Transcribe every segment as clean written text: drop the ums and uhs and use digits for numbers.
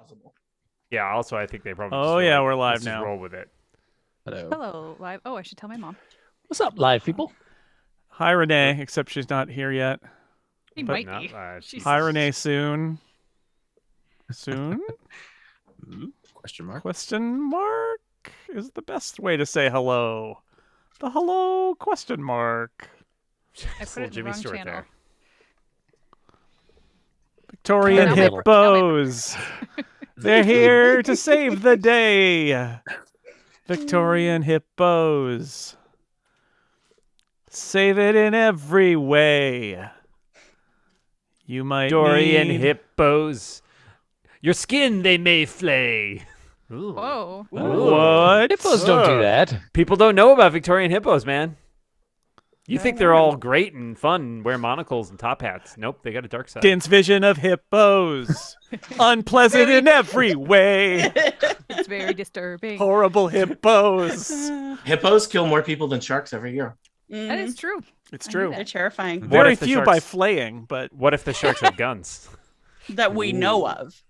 possible. Yeah. Also, I think they probably. Oh, yeah, we're live now. Roll with it. Hello. Hello, live. Oh, I should tell my mom. What's up, live people? Hi, Renee, except she's not here yet. He But might not be. live. She's- Hi, Renee, soon. Soon? Question mark. Question mark is the best way to say hello. The hello question mark. I put it in the Jimmy wrong Stewart channel. there. Victorian Now my- hippos. They're here to save the day. Victorian hippos. Save it in every way. You might Dorian need... hippos. Your skin they may flay. Ooh. Whoa. What? Hippos don't do that. People don't know about Victorian hippos, man. You think they're all great and fun and wear monocles and top hats. Nope, they got a dark side. Din's vision of hippos. Unpleasant in every way. It's very disturbing. Horrible hippos. Hippos kill more people than sharks every year. That is true. It's I true. knew They're that. terrifying. What Very if the few by sharks- flaying, but What if the sharks have guns? That we know of.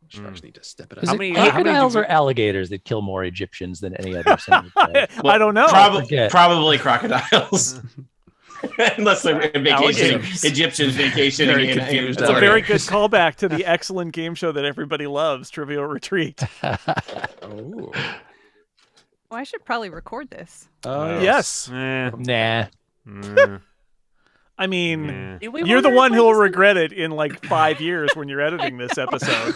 Sharks need to step it How up. many- Crocodiles or alligators that kill more Egyptians than any other single prey? I don't know. forget. Probably crocodiles. Unless they're vacationing, Alligators. Egyptians vacationing. Very in confused. It's a Okay. very good callback to the excellent game show that everybody loves, Trivial Retreat. Oh. Well, I should probably record this. Yes. Eh, Nah. mm, I mean, eh. Do we you're the wanna one record who'll this? regret it in like 5 years when you're editing this episode.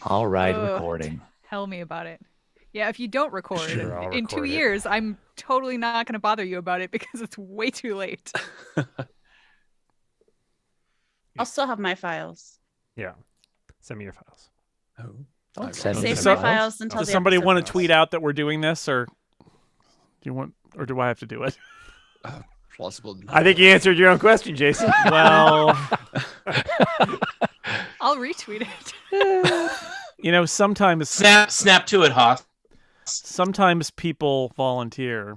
All right, Ugh. recording. Tell me about it. Yeah, if you don't record Sure, I'll in 2 record it. years, I'm totally not going to bother you about it because it's way too late. I'll still have my files. Yeah. Send me your files. Oh. Don't send send me me Save So- my files until Does the somebody episode want to goes. tweet out that we're doing this, or do I have to do it? Plausible. I think you answered your own question, Jason. Well, I'll retweet it. sometimes Snap to it, Hoss. people volunteer.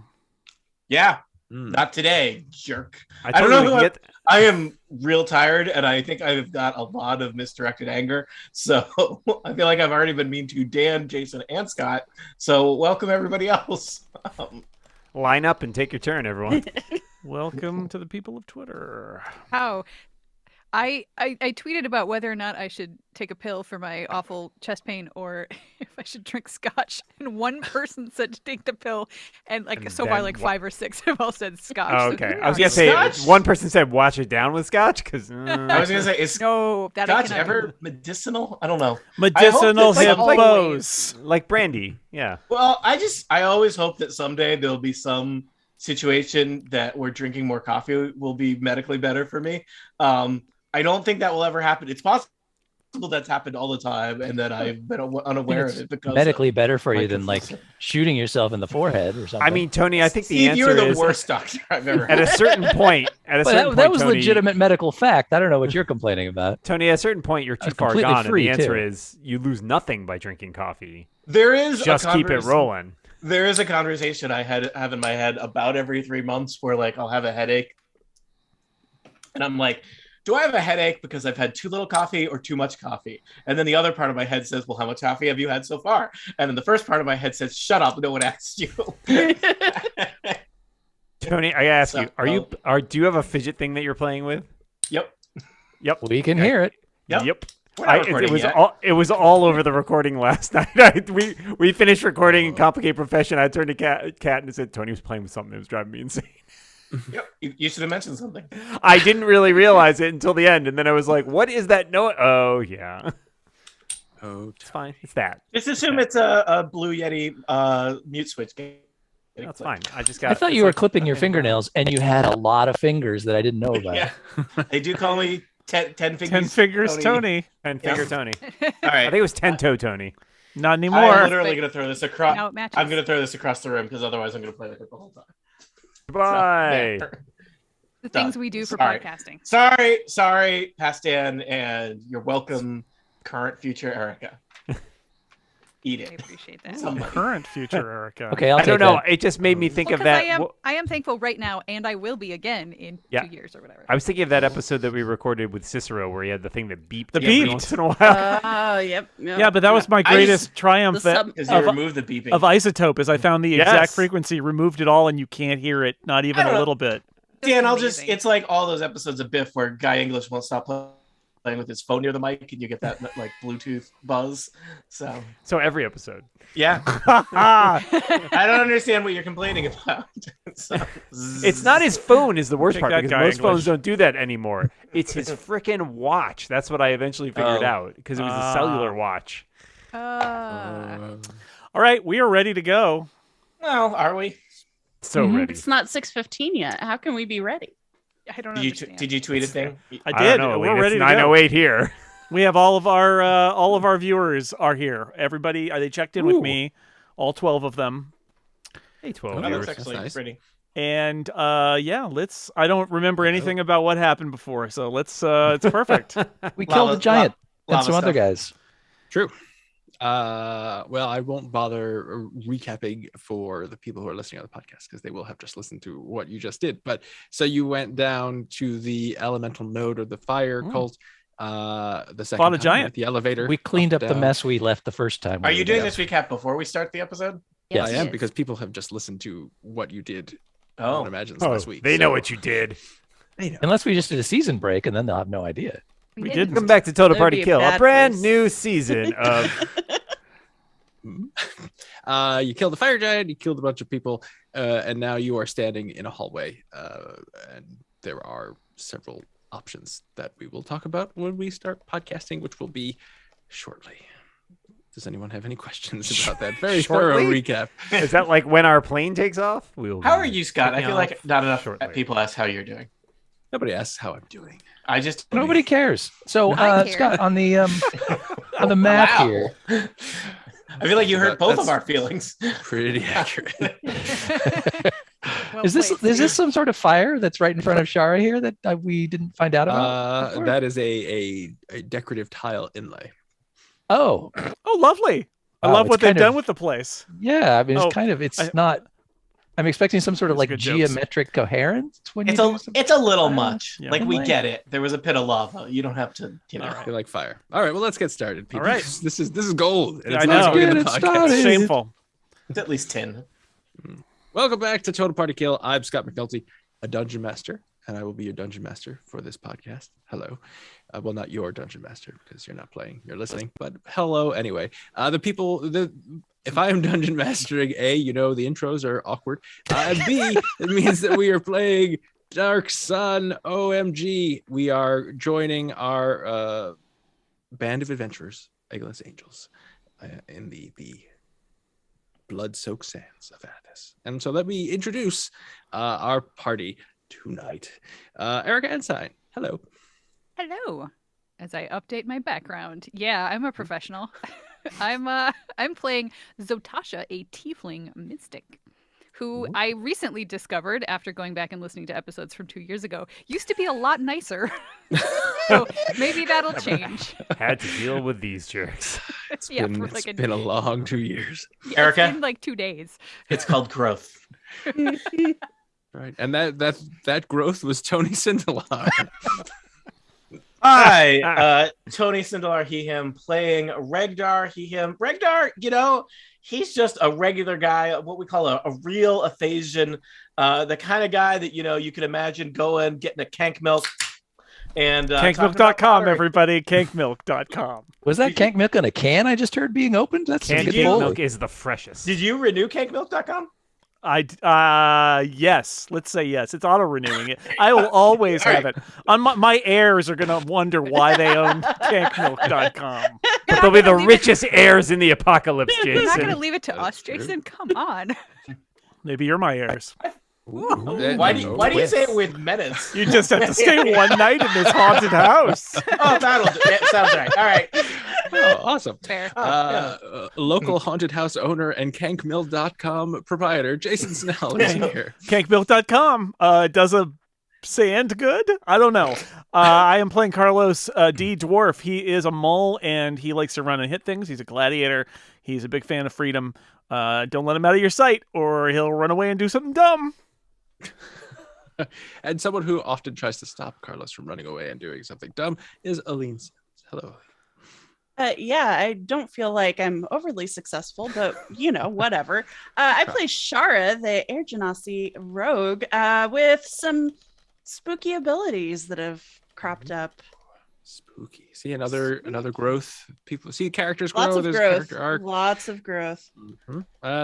Yeah, Mm. not today, jerk. I don't told know you who we get- I am real tired, and I think I've got a lot of misdirected anger. So I feel like I've already been mean to Dan, Jason, and Scott. So welcome everybody else. line up and take your turn, everyone. Welcome to the people of Twitter. How? I tweeted about whether or not I should take a pill for my awful chest pain or if I should drink scotch. And one person said to take the pill, and And so far then like what? 5 or 6 have all said scotch. Oh, So okay. who I was knows? gonna say Scotch? one person said wash it down with scotch because I was gonna say, is No, that I Scotch cannot ever do. medicinal? I don't know. Medicinal that someday- hippos. like brandy. Yeah. Well, I always hope that someday there'll be some situation that where drinking more coffee will be medically better for me. I don't think that will ever happen. It's possible that's happened all the time, and that I've been unaware of it because Medically of better for my you than like professor. shooting yourself in the forehead or something. I mean, Tony, I think the Steve, answer you're the is worst doctor I've ever at had. a certain point. At a But certain that point, was Tony, legitimate medical fact. I don't know what you're complaining about. Tony, at a certain point, you're too That's far completely gone, and free, the answer too. is you lose nothing by drinking coffee. There is Just keep it rolling. There is a conversation I have in my head about every 3 months where like I'll have a headache, and I'm like, do I have a headache because I've had too little coffee or too much coffee? And then the other part of my head says, well, how much coffee have you had so far? And then the first part of my head says, shut up, no one asked you. Tony, I ask So- you, do you have a fidget thing that you're playing with? Yep. We can hear it. Yep. We're not It recording was yet. all over the recording last night. We finished recording in Complicate Profession. I turned to Kat and said Tony was playing with something that was driving me insane. Yep. You should have mentioned something. I didn't really realize it until the end, and then I was like, "What is that note?" Oh yeah, Oh, it's fine. It's that. Just assume it's a Blue Yeti mute switch game. That's fine. I just got. I thought it's you were like- clipping your fingernails and you had a lot of fingers that I didn't know about. Yeah. They do call me 10 fingers. 10 fingers, Tony. 10 finger Yeah. Tony. All I right. think it was 10 toe Tony. Not I'm anymore. literally going to throw this across. Now it matches. I'm going to throw this across the room because otherwise I'm going to play with it the whole time. Goodbye. So, there. The things we do for Sorry. podcasting. Sorry, past Dan, and you're welcome, current, future Erica. Eat I it. appreciate that. Somebody. Current future, Erica. Okay, I'll I take don't know. that. It just made me think Well, of 'cause that. I am thankful right now, and I will be again in Yeah. 2 years or whatever. I was thinking of that episode that we recorded with Cicero where he had the thing that beeped The every beep. once in a while. Yep. Yeah, but that was my greatest triumph The sub- Because you of, remove the beeping. of Isotope is I found the exact Yes. frequency, removed it all, and you can't hear it, not even I don't a know. little bit. Dan, Amazing. it's like all those episodes of Biff where Guy English won't stop playing with his phone near the mic and you get that like Bluetooth buzz. So, So every episode. yeah. Ah, I don't understand what you're complaining about. So, It's not his phone is the worst Take part that, because Guy most English. phones don't do that anymore. It's his freaking watch. That's what I eventually figured Oh. out because it was a cellular watch. all right, we are ready to go. Well, are we? So Mhm. ready. It's not 6:15 yet. How can we be ready? I don't Did you, understand. did you tweet a thing? I I did. don't know. We're It's ready to go. 9:08 here. We have all of our viewers are here. Everybody, they checked in with Ooh. me, all 12 of them. Hey, 12 Oh, viewers. that's actually nice. pretty. And yeah, let's. I don't remember anything about what happened before, so let's. It's perfect. We killed the giant and lava some other stuff. guys. True. Well, I won't bother recapping for the people who are listening on the podcast because they will have just listened to what you just did. But so you went down to the elemental node or the fire cult. The second Fought a time giant. with the elevator. We cleaned up the down. mess we left the first time. Are we you were doing there. this recap before we start the episode? Yes. I am Yes. because people have just listened to what you did. I Oh, would imagine Oh, last week. they know so what you did. They know. Unless we just did a season break, and then they'll have no idea. We didn't. Welcome back to Total That'd Party be a Kill, a bad brand place. new season of. You killed the fire giant. You killed a bunch of people, and now you are standing in a hallway. And there are several options that we will talk about when we start podcasting, which will be shortly. Does anyone have any questions about that very thorough Shortly? recap? Is that like when our plane takes off? We'll how are you, Scott? I Taking feel off like not enough shortly. people ask how you're doing. Nobody asks how I'm doing. I just Nobody cares. So, I care. Scott, on the map Wow. here, I feel like you hurt both of That's- our feelings. Pretty accurate. Well is this played. some sort of fire that's right in front of Shara here that we didn't find out about? before? That is a decorative tile inlay. Oh, Oh, lovely. I Wow, love it's what they've kind done of- with the place. yeah. I mean, it's Oh, kind of. It's I- not. I'm expecting some sort of Those are like good jokes. geometric coherence when It's you a do something. it's a little Fire. much. Yeah. Like we Inlay. get it. There was a pit of lava. You don't have to, you know. All right. They like fire. All right, well, let's get started. People. All right. This is gold. And I it's know. not going in the Get it podcast. started. Shameful. It's at least 10. Welcome back to Total Party Kill. I'm Scott McNulty, a dungeon master, and I will be your dungeon master for this podcast. Hello. Well, not your dungeon master because you're not playing, you're listening, but hello anyway. If I am dungeon mastering, A, you know, the intros are awkward. B, it means that we are playing Dark Sun OMG. We are joining our band of adventurers, Eglaths Angels, in the blood-soaked sands of Athas. And so let me introduce our party tonight. Erica Ensign, hello. Hello. As I update my background, yeah, I'm a professional. I'm playing Zotasha, a tiefling mystic, who I recently discovered after going back and listening to episodes from 2 years ago used to be a lot nicer. So maybe that'll change. Had to deal with these jerks. It's Yeah, been, for it's like a- been a long 2 years. Yeah, Erica? it's been like 2 days. It's called growth. Right. And that growth was Tony Sindelar. Hi, Tony Sindelar, he, him, playing Regdar, he, him. Regdar, you know, he's just a regular guy, what we call a real Athasian, the kind of guy that, you know, you could imagine going, getting a kank milk. And talking about Cankmilk.com, pottery. everybody. Cankmilk.com. Was that cank milk in a can I just heard being opened? That's some Canned good you- milk milk. is the freshest. Did you renew cankmilk.com? Yes. Let's say yes. It's auto renewing it. I will always All have it. On my heirs are gonna wonder why they own cankmilk.com. But they'll be the gonna leave it- richest heirs in the apocalypse, You're not going to Jason. leave it to us, true. Jason? Come on. Maybe you're my heirs. Why do you say it with menace? You just have to stay one night in this haunted house. Oh, that'll do. That sounds right. All right. Oh, awesome. Fair. Local haunted house owner and cankmill.com proprietor Jason Snell is here. Cankmilk.com does a sand good? I don't know. I am playing Carlos D. Dwarf. He is a mole, and he likes to run and hit things. He's a gladiator. He's a big fan of freedom. Don't let him out of your sight, or he'll run away and do something dumb. And someone who often tries to stop Carlos from running away and doing something dumb is Aline Sims. Hello. Yeah, I don't feel like I'm overly successful, but whatever. I play Shara, the Air Genasi rogue, with some spooky abilities that have cropped up. Spooky. See another growth. People see characters grow. Lots of There's growth. character arc. Lots of growth.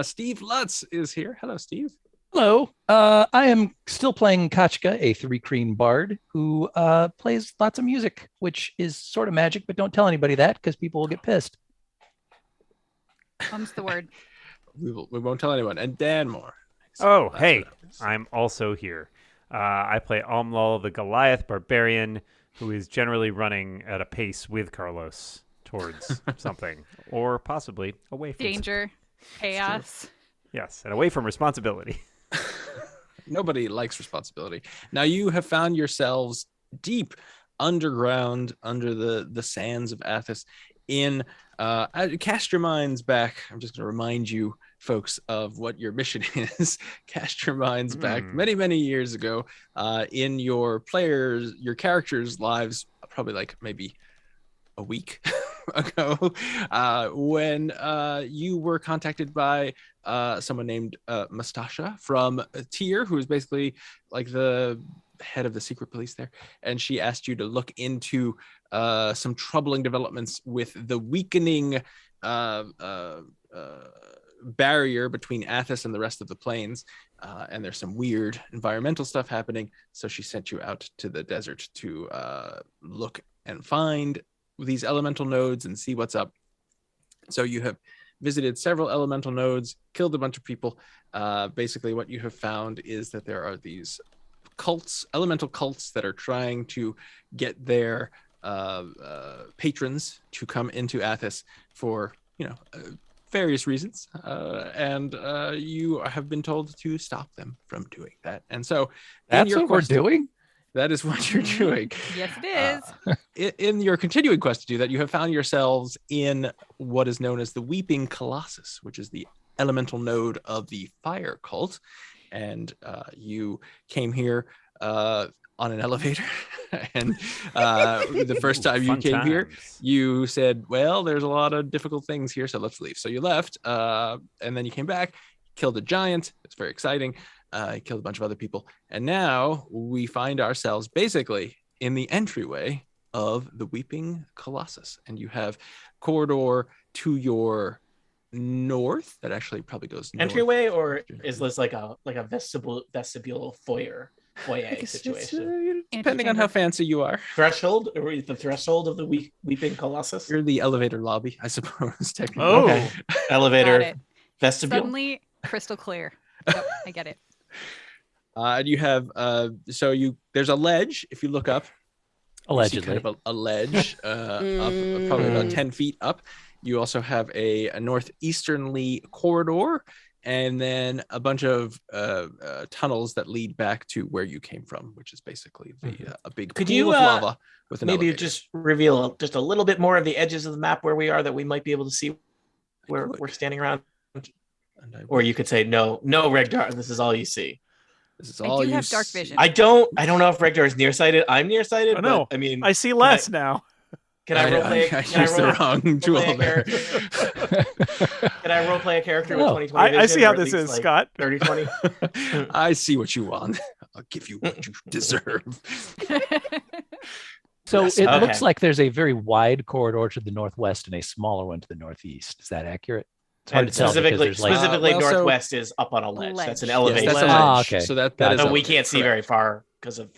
Steve Lutz is here. Hello, Steve. Hello. I am still playing Kachka, a 3-cream bard who plays lots of music, which is sort of magic, but don't tell anybody that because people will get pissed. Comes the word. We won't tell anyone. And Dan Moore. Oh, hey, I'm also here. I play Omlal, the Goliath barbarian, who is generally running at a pace with Carlos towards something, or possibly away from Danger, chaos. Yes, and away from responsibility. Nobody likes responsibility. Now you have found yourselves deep underground under the sands of Athas in cast your minds back. I'm just going to remind you folks of what your mission is. Cast your minds back many years ago in your characters' lives, probably like maybe a week ago, when you were contacted by someone named Mustasha from Tyr, who is basically like the head of the secret police there, and she asked you to look into some troubling developments with the weakening barrier between Athas and the rest of the plains, and there's some weird environmental stuff happening, so she sent you out to the desert to look and find these elemental nodes and see what's up. So you have visited several elemental nodes, killed a bunch of people. Basically what you have found is that there are these cults, elemental cults, that are trying to get their patrons to come into Athas for various reasons, and you have been told to stop them from doing that. And so that's what we're doing. That is what you're doing. Yes, it is. In your continuing quest to do that, you have found yourselves in what is known as the Weeping Colossus, which is the elemental node of the fire cult. And you came here on an elevator. And the first time you came here, you said, well, there's a lot of difficult things here, so let's leave. So you left, and then you came back, killed a giant. It's very exciting. Killed a bunch of other people. And now we find ourselves basically in the entryway of the Weeping Colossus. And you have corridor to your north that actually probably goes north. Entryway, or is this like a vestibule foyer situation? Depending on how fancy you are. Threshold, or the threshold of the Weeping Colossus? You're the elevator lobby, I suppose, technically. Oh, Okay. Elevator, vestibule. Suddenly crystal clear. Yep, I get it. And you have there's a ledge if you look up. Allegedly. You see kind of a ledge up probably about 10 feet up. You also have a northeasternly corridor, and then a bunch of tunnels that lead back to where you came from, which is basically a big pool of lava with an maybe elevator. just reveal just a little bit more of the edges of the map where we are, that we might be able to see where we're standing around? Or you could say, no, Regdar, this is all you see. This is all I do you have dark see. vision. I don't know if Regdar is nearsighted. I'm nearsighted. Oh, no. But, I mean, I see less now. Can I roleplay? I used the wrong tool there. Can I roleplay a character with 20/20 vision? I see how or at this least, is, like, Scott. 30/20. I see what you want. I'll give you what you deserve. So Yes. it Okay. looks like there's a very wide corridor to the northwest and a smaller one to the northeast. Is that accurate? It's hard And to tell because specifically, there's like specifically well, so- northwest is up on a ledge. That's an Ledge. elevation. Yes, that's a ledge. Ah, okay. So that Gotcha. is So we elevated, can't see correct. very far because of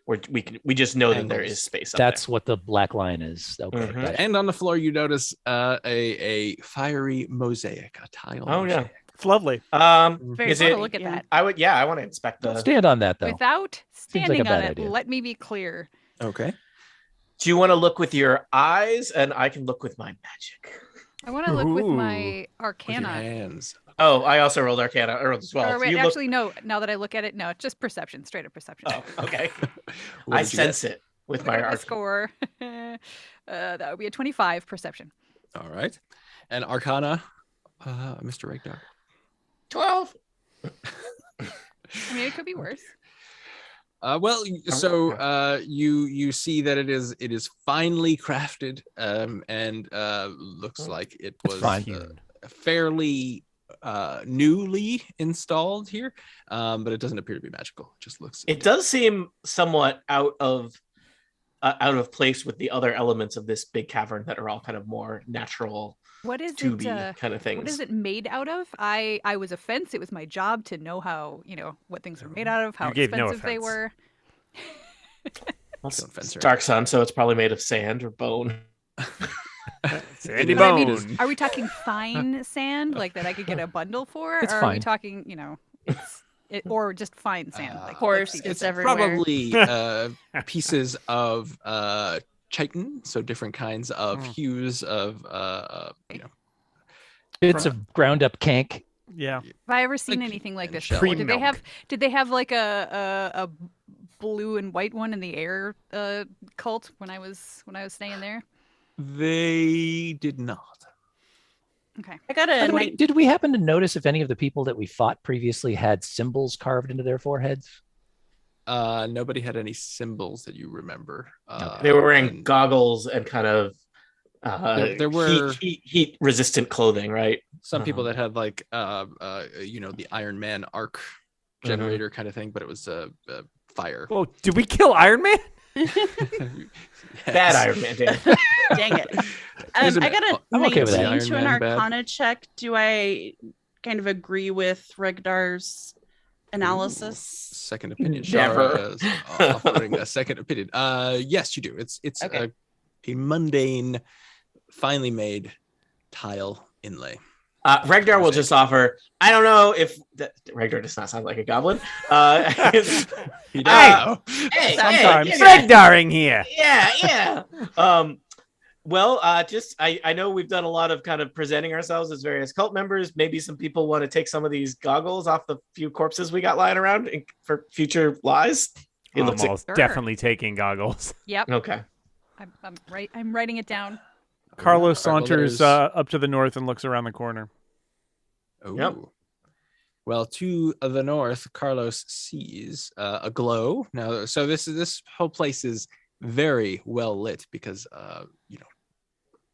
we just know that there Angles. is space up that's what the black line is. Okay. Mhm. got it. And on the floor, you notice a fiery mosaic, a tile. Oh, yeah. mosaic. It's lovely. there. Very Is cool it? to look at that. I want to inspect the. Stand on that though. Without like a standing on bad it, idea. let me be clear. Okay. Do you want to look with your eyes, and I can look with my magic? I want to look with my With your arcana. hands. Oh, I also rolled Arcana as well. Or wait, You look- actually, no. Now that I look at it, no, it's just perception, straight up perception. Oh, okay. What I did you get? sense it with Look my at my Arcana. score. That would be a 25 perception. All right. And Arcana, Mr. Regdar. 12. I mean, it could be worse. Well, so you see that it is finely crafted, and looks like it was fine. Fairly newly installed here, but it doesn't appear to be magical. It just looks. It does seem somewhat out of place with the other elements of this big cavern that are all kind of more natural, What is to it? be kind of things. What is it made out of? I was a fence. It was my job to know how, what things were made out of, how You gave no expensive they offense. were. Well, Don't fence her. Dark Sun, so it's probably made of sand or bone. Sandy But I mean, Bone. are we talking fine sand, like that I could get a bundle for? It's or are we fine. talking, or just fine sand? Like, Horse let's see. gets everywhere. Probably pieces of chitin, so different kinds of hues of Bits of ground up cank. Yeah. Have I ever seen Like, anything like and this? shell. Before? Did they Pre-milk. have like a blue and white one in the air cult when I was staying there? They did not. Okay. I got By a the way, did we happen to notice if any of the people that we fought previously had symbols carved into their foreheads? Nobody had any symbols that you remember. They were wearing and goggles and kind of There were- heat resistant clothing, right? some people that had like the Iron Man arc generator kind of thing, but it was fire. Oh, did we kill Iron Man? Bad Iron Man, Dan. dang it. Isn't I it? got a I'm okay with that. 19 to an Iron Man bad? Arcana check. Do I kind of agree with Regdar's analysis? Second opinion. Never. Shara is offering a second opinion. Yes, you do. It's Okay. a mundane, finely made tile inlay. Regdar will just offer. I don't know if Regdar does not sound like a goblin. He does. does. Hey, Sometimes. Regdaring here. yeah. Well, I know we've done a lot of kind of presenting ourselves as various cult members. Maybe some people want to take some of these goggles off the few corpses we got lying around for future lies. He looks Almost Sure. definitely taking goggles. Yep. okay. I'm writing it down. Carlos All right, well, saunters there's- up to the north and looks around the corner. Oh. Yep. Well, to the north, Carlos sees a glow. Now, so this whole place is very well lit because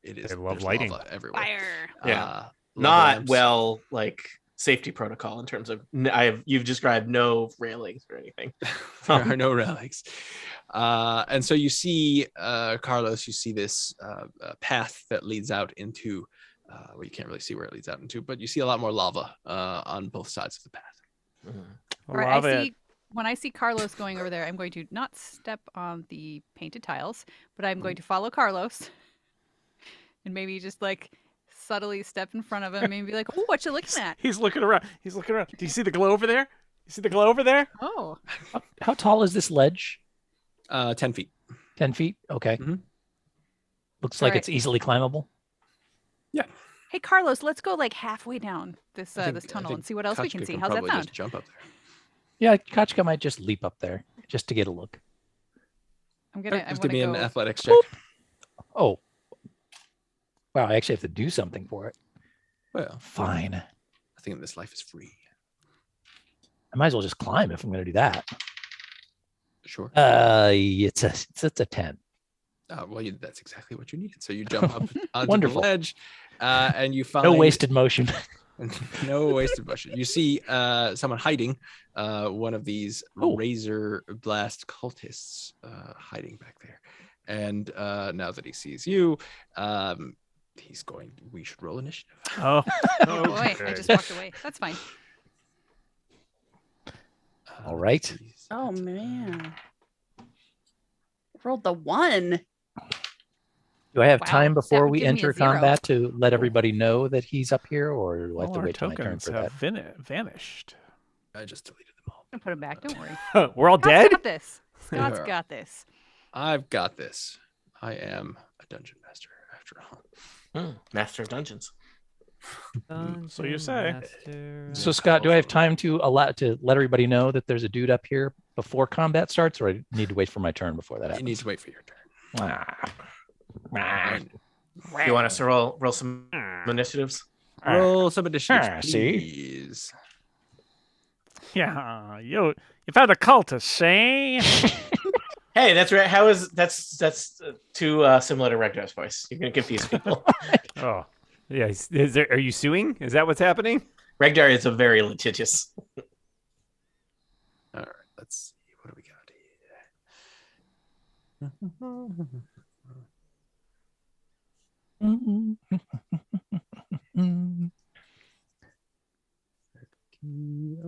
it is. They love there's lighting. lava everywhere. Fire. Yeah. Lava Not lamps. well, like safety protocol in terms of you've described no railings or anything. There are no relics. And so you see, Carlos, you see this path that leads out into, well, you can't really see where it leads out into, but you see a lot more lava on both sides of the path. All right, Love it. when I see Carlos going over there, I'm going to not step on the painted tiles, but I'm going to follow Carlos and maybe just like subtly step in front of him and be like, "Oh, what you looking at?" He's looking around. He's looking around. Do you see the glow over there? You see the glow over there? Oh, How tall is this ledge? 10 feet. 10 feet? Okay. Mhm. Looks like Alright. it's easily climbable. hey Carlos, let's go like halfway down this I think- this I tunnel think and see what else we Kachka can see. How's that probably sound? just jump up there. Yeah, Kachka might just leap up there just to get a look. I'm gonna Just give me go. an athletics check. Oh. Wow, I actually have to do something for it. Well, Fine. I think this life is free. I might as well just climb if I'm going to do that. Sure. It's a 10. Well, that's exactly what you needed. So you jump up onto Wonderful. the ledge, and you find No wasted motion. no wasted motion. You see someone hiding, one of these Oh. razor blast cultists hiding back there. And now that he sees you, he's going. We should roll initiative. Oh, Oh boy, I Okay. just walked away. That's fine. All right. He's- Oh man. Rolled the 1. Do I have Wow, time that before would we give me a enter 0. combat to let everybody know that he's up here, or do I have all to our wait till my turn tokens for have that? vanished. I just deleted them all. I'm gonna put him back. Don't worry. We're all Scott's dead? got this. Scott's Yeah. got this. I've got this. I am a dungeon master after all. Master of Dungeons. So you say. Master. So Scott, do I have time to let everybody know that there's a dude up here before combat starts, or I need to wait for my turn before that You happens? need to wait for your turn. Ah. You want us to roll some initiatives? Roll some initiatives, See? please. Yeah, you found a cultist, see? Hey, that's right. That's too similar to Regdar's voice. You're gonna confuse people. Oh, yeah. Are you suing? Is that what's happening? Regdar is a very litigious. All right, let's see. What do we got here?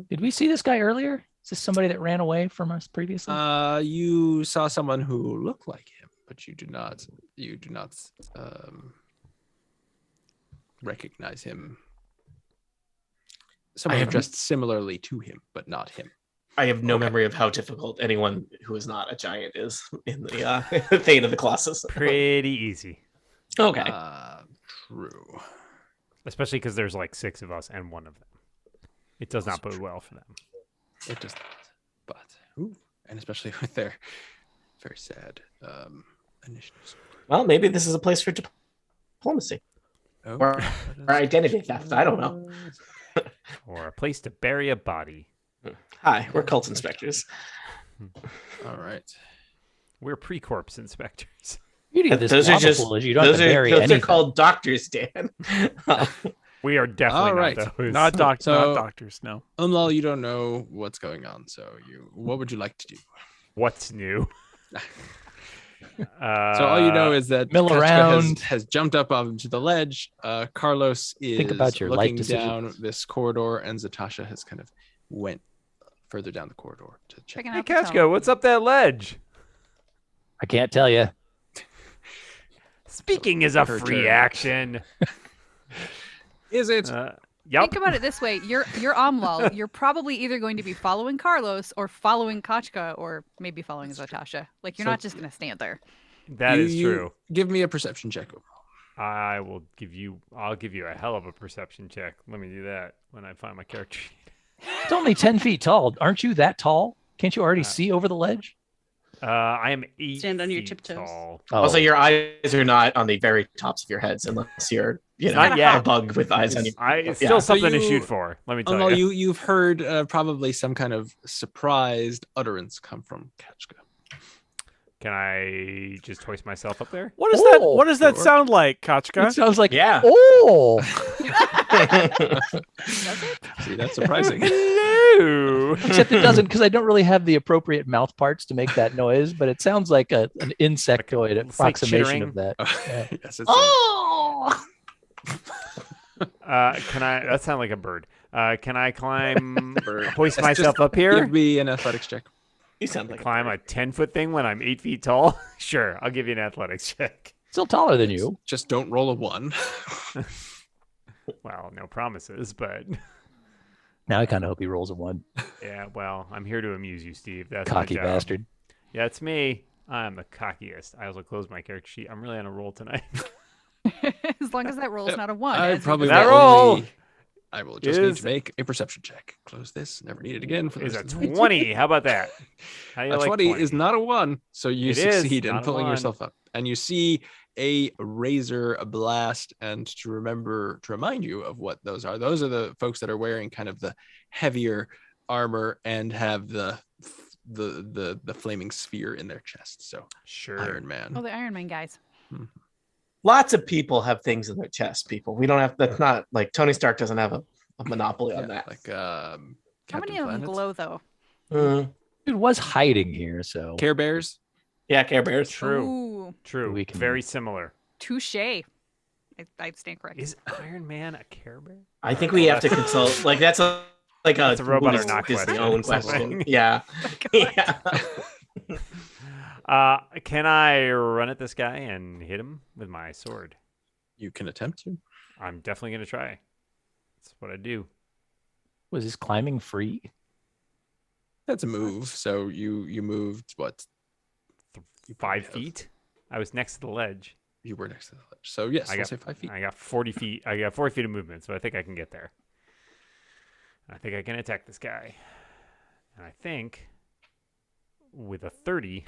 Did we see this guy earlier? Is this somebody that ran away from us previously? You saw someone who looked like him, but you do not recognize him. Someone dressed similarly to him, but not him. I have no memory of how difficult anyone who is not a giant is in the Thane of the Colossus. Pretty easy. Okay. True. Especially because there's like 6 of us and 1 of them. It does not bode well for them. It does not. But and especially with their very sad initiatives. Well, maybe this is a place for diplomacy or identity theft. I don't know. Or a place to bury a body. Hi, we're cult inspectors. All right. We're pre-corpse inspectors. Beauty of this Those are lava just pool is you don't have to bury those anything. are called doctors, Dan. We are definitely All right. not those. Not So- doctors, no. Umlal, you don't know what's going on, so what would you like to do? What's new? So all you know is that mill Kachka around. has jumped up onto the ledge. Carlos is Think about your life looking decisions. down this corridor, and Zatasha has kind of went further down the corridor to check. Checking Hey, out the Kachka, tunnel. what's up that ledge? I can't tell you. Speaking is a Her free turn. action. Is it? Yup. Think about it this way: you're Amlal. You're probably either going to be following Carlos or following Kachka, or maybe following Zatasha. Like you're So- not just gonna stand there. That is true. Give me a perception check. I'll give you a hell of a perception check. Let me do that when I find my character sheet. It's only 10 feet tall. Aren't you that tall? Can't you already see over the ledge? I am 8 Stand on your feet tiptoes. tall. Oh, Also, your eyes are not on the very tops of your heads unless you're, Not yet. a bug with eyes on you. It's Yeah. still So something to you- shoot for. Let me tell Umlal, you. you've heard probably some kind of surprised utterance come from Kachka. Can I just hoist myself up there? What is that? Oh, What does that sure. sound like, it Kachka? sounds like, Yeah. oh, See, that's surprising. Hello. except it doesn't because I don't really have the appropriate mouth parts to make that noise, but it sounds like an insectoid it's like approximation chittering. of that. Yes, it's Oh! Can I? That sounds like a bird. Can I climb? Bird. Hoist Let's myself just up here? Give me an athletics check. You sound like Climb a 10-foot thing when I'm 8 feet tall? Sure, I'll give you an athletics check. Still taller than you. Just don't roll a 1. Well, no promises, but Now I kind of hope he rolls a 1. yeah. Well, I'm here to amuse you, Steve. That's Cocky my job. bastard. Yeah, it's me. I'm the cockiest. I also closed my character sheet. I'm really on a roll tonight. As long as that roll is not a 1. I as you probably That will roll only- I will just need is- to make a perception check. Close this. Never need it again for the Is a rest of the night. 20. How about that? How do you A like 20 is not a 1, so you It is succeed in not a pulling 1. yourself up. And you see a razor, a blast, and to remind you of what those are the folks that are wearing kind of the heavier armor and have the flaming sphere in their chest. So Sure. Iron Man. Oh, the Iron Man guys. Lots of people have things in their chest, people. We don't have, that's not like Tony Stark doesn't have a monopoly on that. Like How Captain many of them Planet. glow though? Dude was hiding here, so Care Bears. Yeah, Care Bears. True. Ooh, True. We can- Very similar. touche. I stand corrected. Is Iron Man a Care Bear? I think we have to consult. Like that's a That's a robot or Walt not Disney question. own Something. question. Yeah. Yeah. Can I run at this guy and hit him with my sword? You can attempt to. I'm definitely gonna try. That's what I do. was his climbing free? That's a move. So you moved what? 5 feet. I was next to the ledge. You were next to the ledge. So yes, I we'll say 5 feet. I got 40 feet. I got 40 feet of movement, so I think I can get there. I think I can attack this guy. And I think with a 30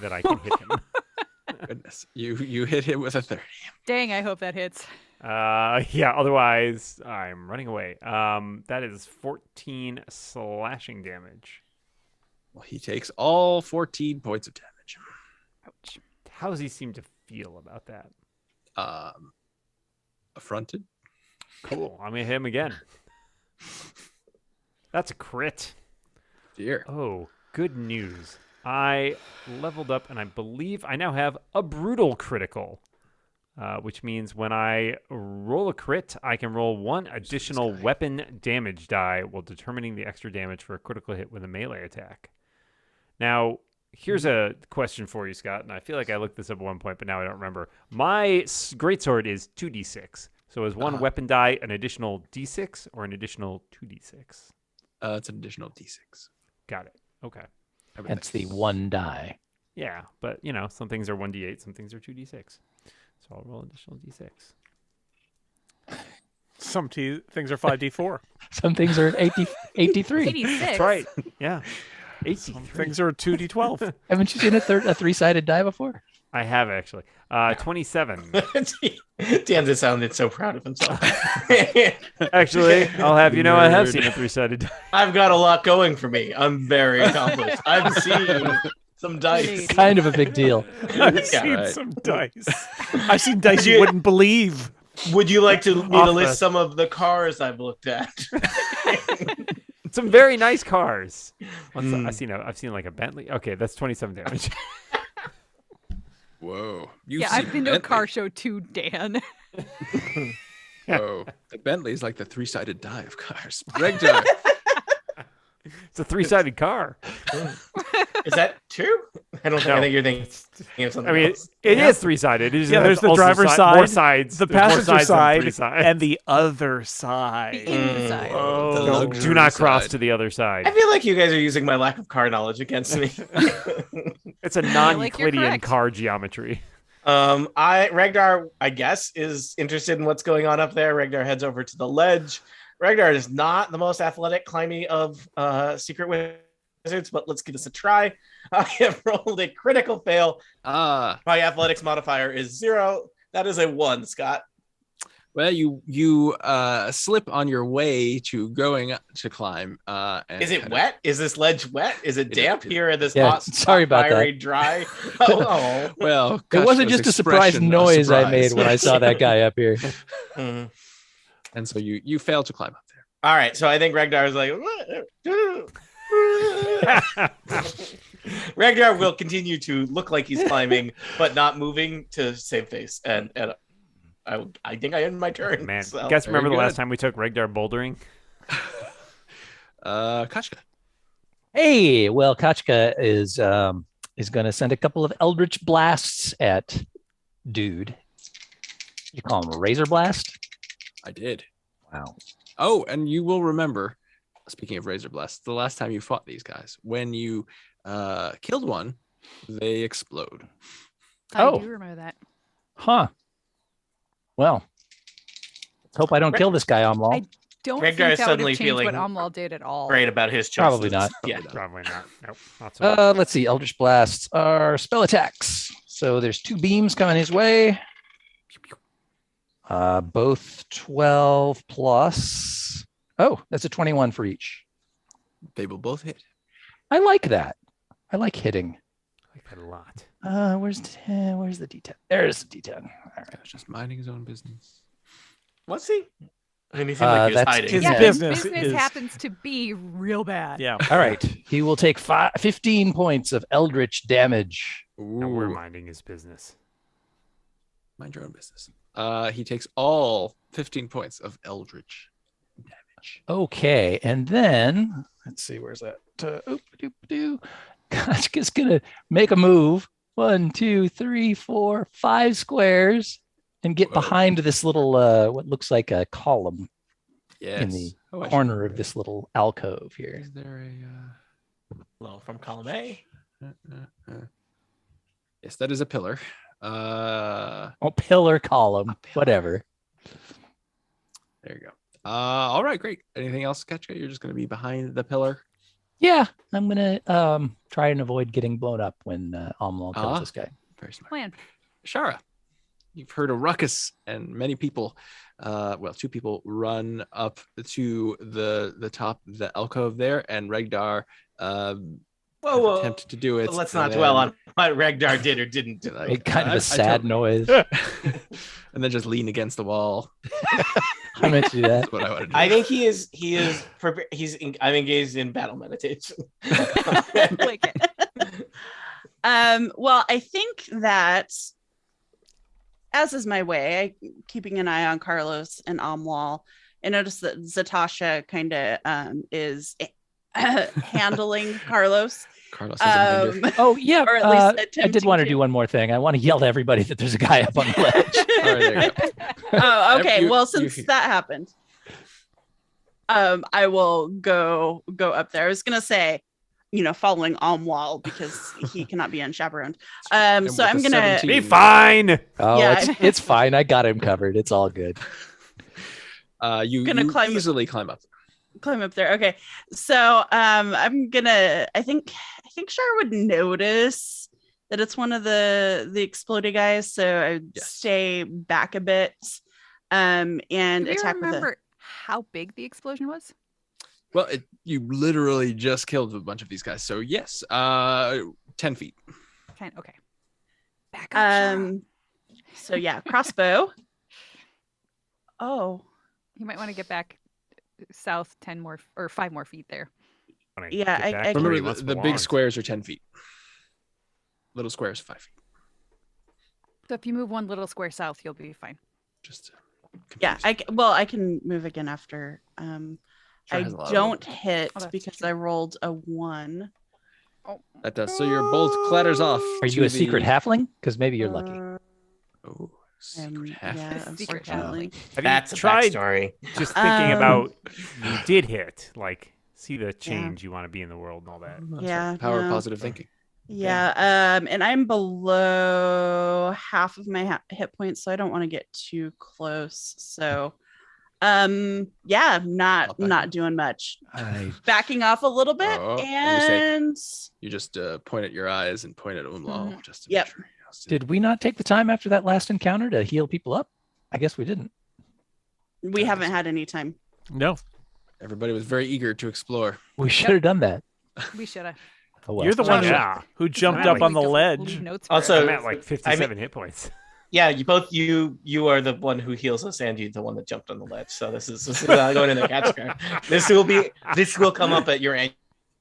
that I can hit him. Goodness, you hit him with a 30. Dang, I hope that hits. Yeah, otherwise I'm running away. That is 14 slashing damage. Well, he takes all 14 points of damage. Ouch. How does he seem to feel about that? Affronted. Cool. I'm gonna hit him again. That's a crit. Dear. Oh, good news. I leveled up, and I believe I now have a brutal critical, which means when I roll a crit, I can roll one additional weapon damage die while determining the extra damage for a critical hit with a melee attack. Now, here's a question for you, Scott, and I feel like I looked this up at one point, but now I don't remember. My greatsword is 2d6. So is one weapon die an additional d6 or an additional 2d6? It's an additional d6. Got it. Okay. That's the one die. Yeah, but, you know, some things are 1d8, some things are 2d6. So I'll roll additional d6. Some things are 5d4. Some things are 83. 86. That's right. Yeah. Some 83. things are 2d12. Haven't you seen a three-sided die before? I have, actually. 27. Dan sounded so proud of himself. Actually, I'll have you know I have seen a three-sided die. I've got a lot going for me. I'm very accomplished. I've seen some dice. Indeed. Kind of a big deal. I've seen right. some dice. I've seen dice you wouldn't believe. Would you like me to Athas. list some of the cars I've looked at? Some very nice cars. I've seen like a Bentley. Okay, that's 27 damage. Whoa. Yeah, I've been to a car show too, Dan. Whoa. The Bentley's like the three-sided die of cars. Regdar. It's a three-sided car. Is that true? I don't think. No. I think you're thinking of something I mean, else. it is three-sided. It just Yeah, has there's the also driver's more side, sides, the there's more passenger sides than side, three sides. and the other side. The inside. Oh, The luxury do not cross side. to the other side. I feel like you guys are using my lack of car knowledge against me. It's a like you're non-Euclidean correct. car geometry. Regdar, I guess, is interested in what's going on up there. Regdar heads over to the ledge. Regdar is not the most athletic climbing of secret wizards, but let's give this a try. I have rolled a critical fail. My athletics modifier is 0. That is a 1, Scott. Well, you slip on your way to going to climb. And Is it kinda- wet? Is this ledge wet? Is it It damp is. here in this Yeah, hot, sorry about fiery, dry? Oh. Well, It wasn't Kashka's just a surprise expression of noise I surprise. made when I saw that guy up here. Mhm. And so you fail to climb up there. All right, so I think Regdar is like... Regdar will continue to look like he's climbing, but not moving to save face. And I think I end my turn. Man, so. you guys very remember the last good. time we took Regdar bouldering? Kashka. Hey, well, Kachka is going to send a couple of Eldritch Blasts at dude. You call him a Razor Blast? I did. Wow. Oh, and you will remember, speaking of Razor Blast, the last time you fought these guys, when you killed one, they explode. I Oh. do remember that. Huh. Well, let's hope I don't kill this guy, Amlal. I don't Regdar think is that would suddenly have changed what feeling Amlal did at all. Great about his choices. Probably not. Yeah. Probably not. Nope, not so much. Let's see. Eldritch Blasts are spell attacks. So there's 2 beams coming his way. Both 12 plus. Oh, that's a 21 for each. They will both hit. I like that. I like hitting. I like that a lot. Where's the D10? There's the D10. All right. Guy's just minding his own business. What's he? I mean, he seemed like he was That's hiding. his Yeah, business business is- happens to be real bad. Yeah. All right. He will take 15 points of Eldritch damage. Now we're Ooh, minding his business. mind your own business. He takes all 15 points of Eldritch damage. Okay. And then, let's see, where's that? Kachka's going to make a move. 1, 2, 3, 4, 5 squares and get Whoa. behind this little, what looks like a column Yes. in the Oh, I should corner remember of that. this little alcove here. Is there Well, from column A. Yes, that is a pillar. Oh, pillar, column, whatever. There you go. All right, great. Anything else, Ketchka? You're just going to be behind the pillar? Yeah, I'm gonna try and avoid getting blown up when Omlal kills this guy. Very smart. Plan. Shara, you've heard a ruckus, and many people, two people run up to the top of the alcove there, and Regdar attempt to do it. Let's not dwell on what Regdar did or didn't do. Make kind of a sad noise. And then just lean against the wall. I meant to do that. That's what I want to do. I think I'm engaged in battle meditation. Like it. Well, I think that, as is my way, keeping an eye on Carlos and Omlal, I noticed that Zatasha kind of is handling Carlos. Carlos is a minder. Oh yeah, Or at least I did attempting want to to. do one more thing. I want to yell to everybody that there's a guy up on the ledge. All right, there you go. Oh, okay. You- Well, you- since that happened, I will go up there. I was gonna say, following Omlal because he cannot be unchaperoned. So with I'm a gonna 17. Be fine. Oh, Yeah. it's fine. I got him covered. It's all good. You Gonna climb- easily climb up. climb up there. Okay. So I'm gonna. I think Shar would notice that it's one of the exploding guys. So I would Yes. stay back a bit. And Do you attack with a. remember how big the explosion was? Well, you literally just killed a bunch of these guys. So yes, 10 feet. Okay. Back up. Shara. So yeah, crossbow. Oh. You might want to get back south 10 more or 5 more feet there. Wanna Yeah, get I back can- where he Remember, once the big belonged. squares are 10 feet. Little squares, 5 feet. So if you move one little square south, you'll be fine. Just Yeah, confused. I can move again after. Sure I has a lot of don't movement. hit Oh, that's because true. I rolled a 1. That does. So your bolt clatters off. Are you to a secret the- halfling? Because maybe you're lucky. Oh, secret half. Yeah, Secret unfortunately. Have That's you a tried backstory. just thinking Um, about you did hit, like see the change you want to be in the world and all that. That's Yeah, right. Power of no. positive thinking. Yeah, and I'm below half of my hit points, so I don't want to get too close. So, yeah, I'll not back doing much. I Backing off a little bit, Oh, and and You just point at your eyes and point at Umlaw just to Yep. make sure. did we not take the time after that last encounter to heal people up? I guess we didn't. we haven't had any time. No, Everybody was very eager to explore. We should have done that. We should have. Oh, well. you're the one Yeah. who jumped up on the ledge. Also- I'm at like 57 hit points. Yeah, you are the one who heals us, and you the one that jumped on the ledge. So this is going in the catch card. This will come up at your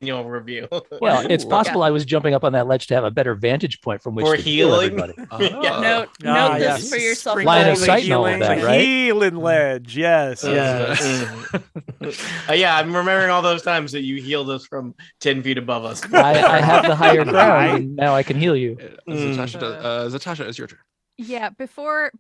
annual review. Well, it's Ooh. possible I was jumping up on that ledge to have a better vantage point from which For to heal healing? everybody. Oh. Yeah, note Ah, this yes. for yourself. Line of Sprinkling sight and all of healing, that, the right? healing ledge. Yes, yes. Yeah, I'm remembering all those times that you healed us from 10 feet above us. I have the higher ground, and now I can heal you. Zatasha, it's your turn. Yeah, before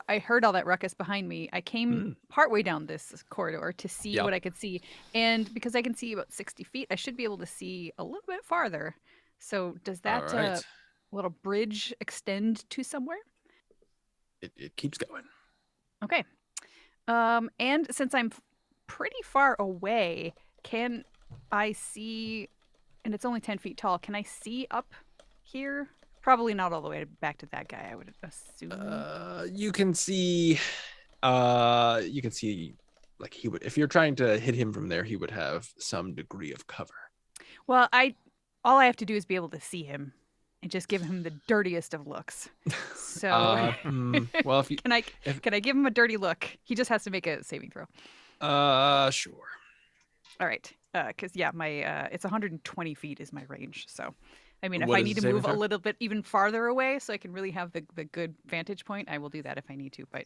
I heard all that ruckus behind me, I came partway down this corridor to see Yep. what I could see. And because I can see about 60 feet, I should be able to see a little bit farther. So does that All right. little bridge extend to somewhere? It keeps going. Okay. And since I'm pretty far away, can I see, and it's only 10 feet tall, can I see up here? Probably not all the way back to that guy, I would assume. You can see like he would, if you're trying to hit him from there, he would have some degree of cover. Well, all I have to do is be able to see him and just give him the dirtiest of looks. So Well, if you can I give him a dirty look? He just has to make a saving throw. sure. All right. Because yeah, my it's 120 feet is my range. So I mean, if What I is need the to move saving a throw? little bit even farther away so I can really have the good vantage point, I will do that if I need to. But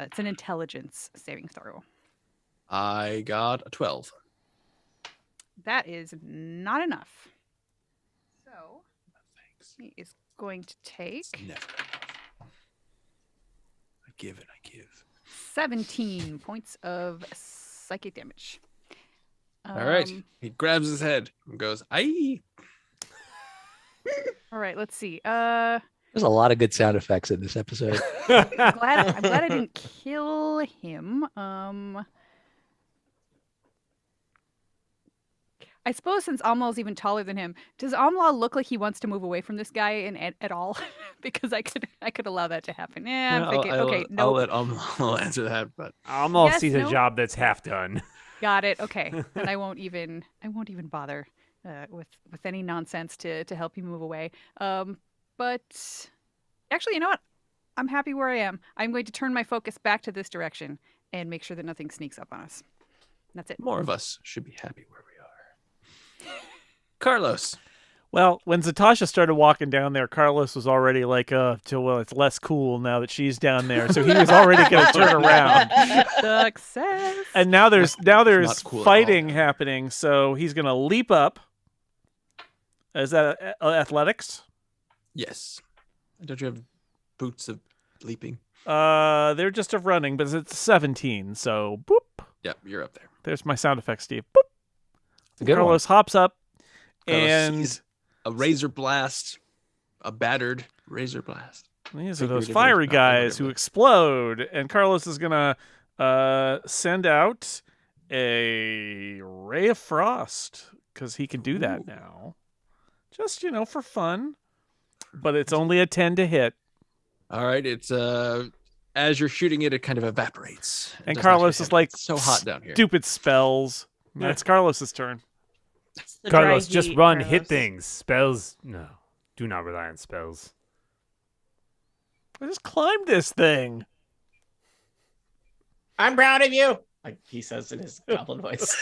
it's an intelligence saving throw. I got a 12. That is not enough. So Thanks. he is going to take It's never. I give and I give. 17 points of psychic damage. All right. Um, He grabs his head and goes, "Aye." All right, let's see. It There's a lot of good sound effects in this episode. I'm glad I didn't kill him. I suppose since Amlal's even taller than him, does Amlal look like he wants to move away from this guy at all? Because I could allow that to happen. Yeah, I'm thinking. Okay, no. I'll let Amlal answer that, but Almost Yes, sees no? a job that's half done. Got it. Okay, then I won't even bother with any nonsense to help you move away. But actually, you know what? I'm happy where I am. I'm going to turn my focus back to this direction and make sure that nothing sneaks up on us. That's it. more of us should be happy where we are. Carlos. Well, when Zatasha started walking down there, Carlos was already like, well, it's less cool now that she's down there. So he was already going to turn around. Success. And now there's not cool at fighting all. happening. So he's going to leap up. Is that athletics? Yes. Don't you have boots of leaping? They're just of running, but it's 17. So boop. Yep, you're up there. There's my sound effect, Steve. Boop. It's a good one. Carlos hops up Carlos and sees a razor blast, a battered razor blast. these are those Figuratively, fiery not guys who figuratively. explode. And Carlos is going to send out a ray of frost because he can do that now. Just, for fun. But it's only a 10 to hit. All right, it's as you're shooting it, it kind of evaporates. It And does Carlos not is hit. like, It's so hot down here. Stupid spells. It's Carlos's turn. It's the dry Carlos, just heat, run, Carlos. hit things. Spells, no. Do not rely on spells. I just climbed this thing. I'm proud of you. Like he says in his goblin voice.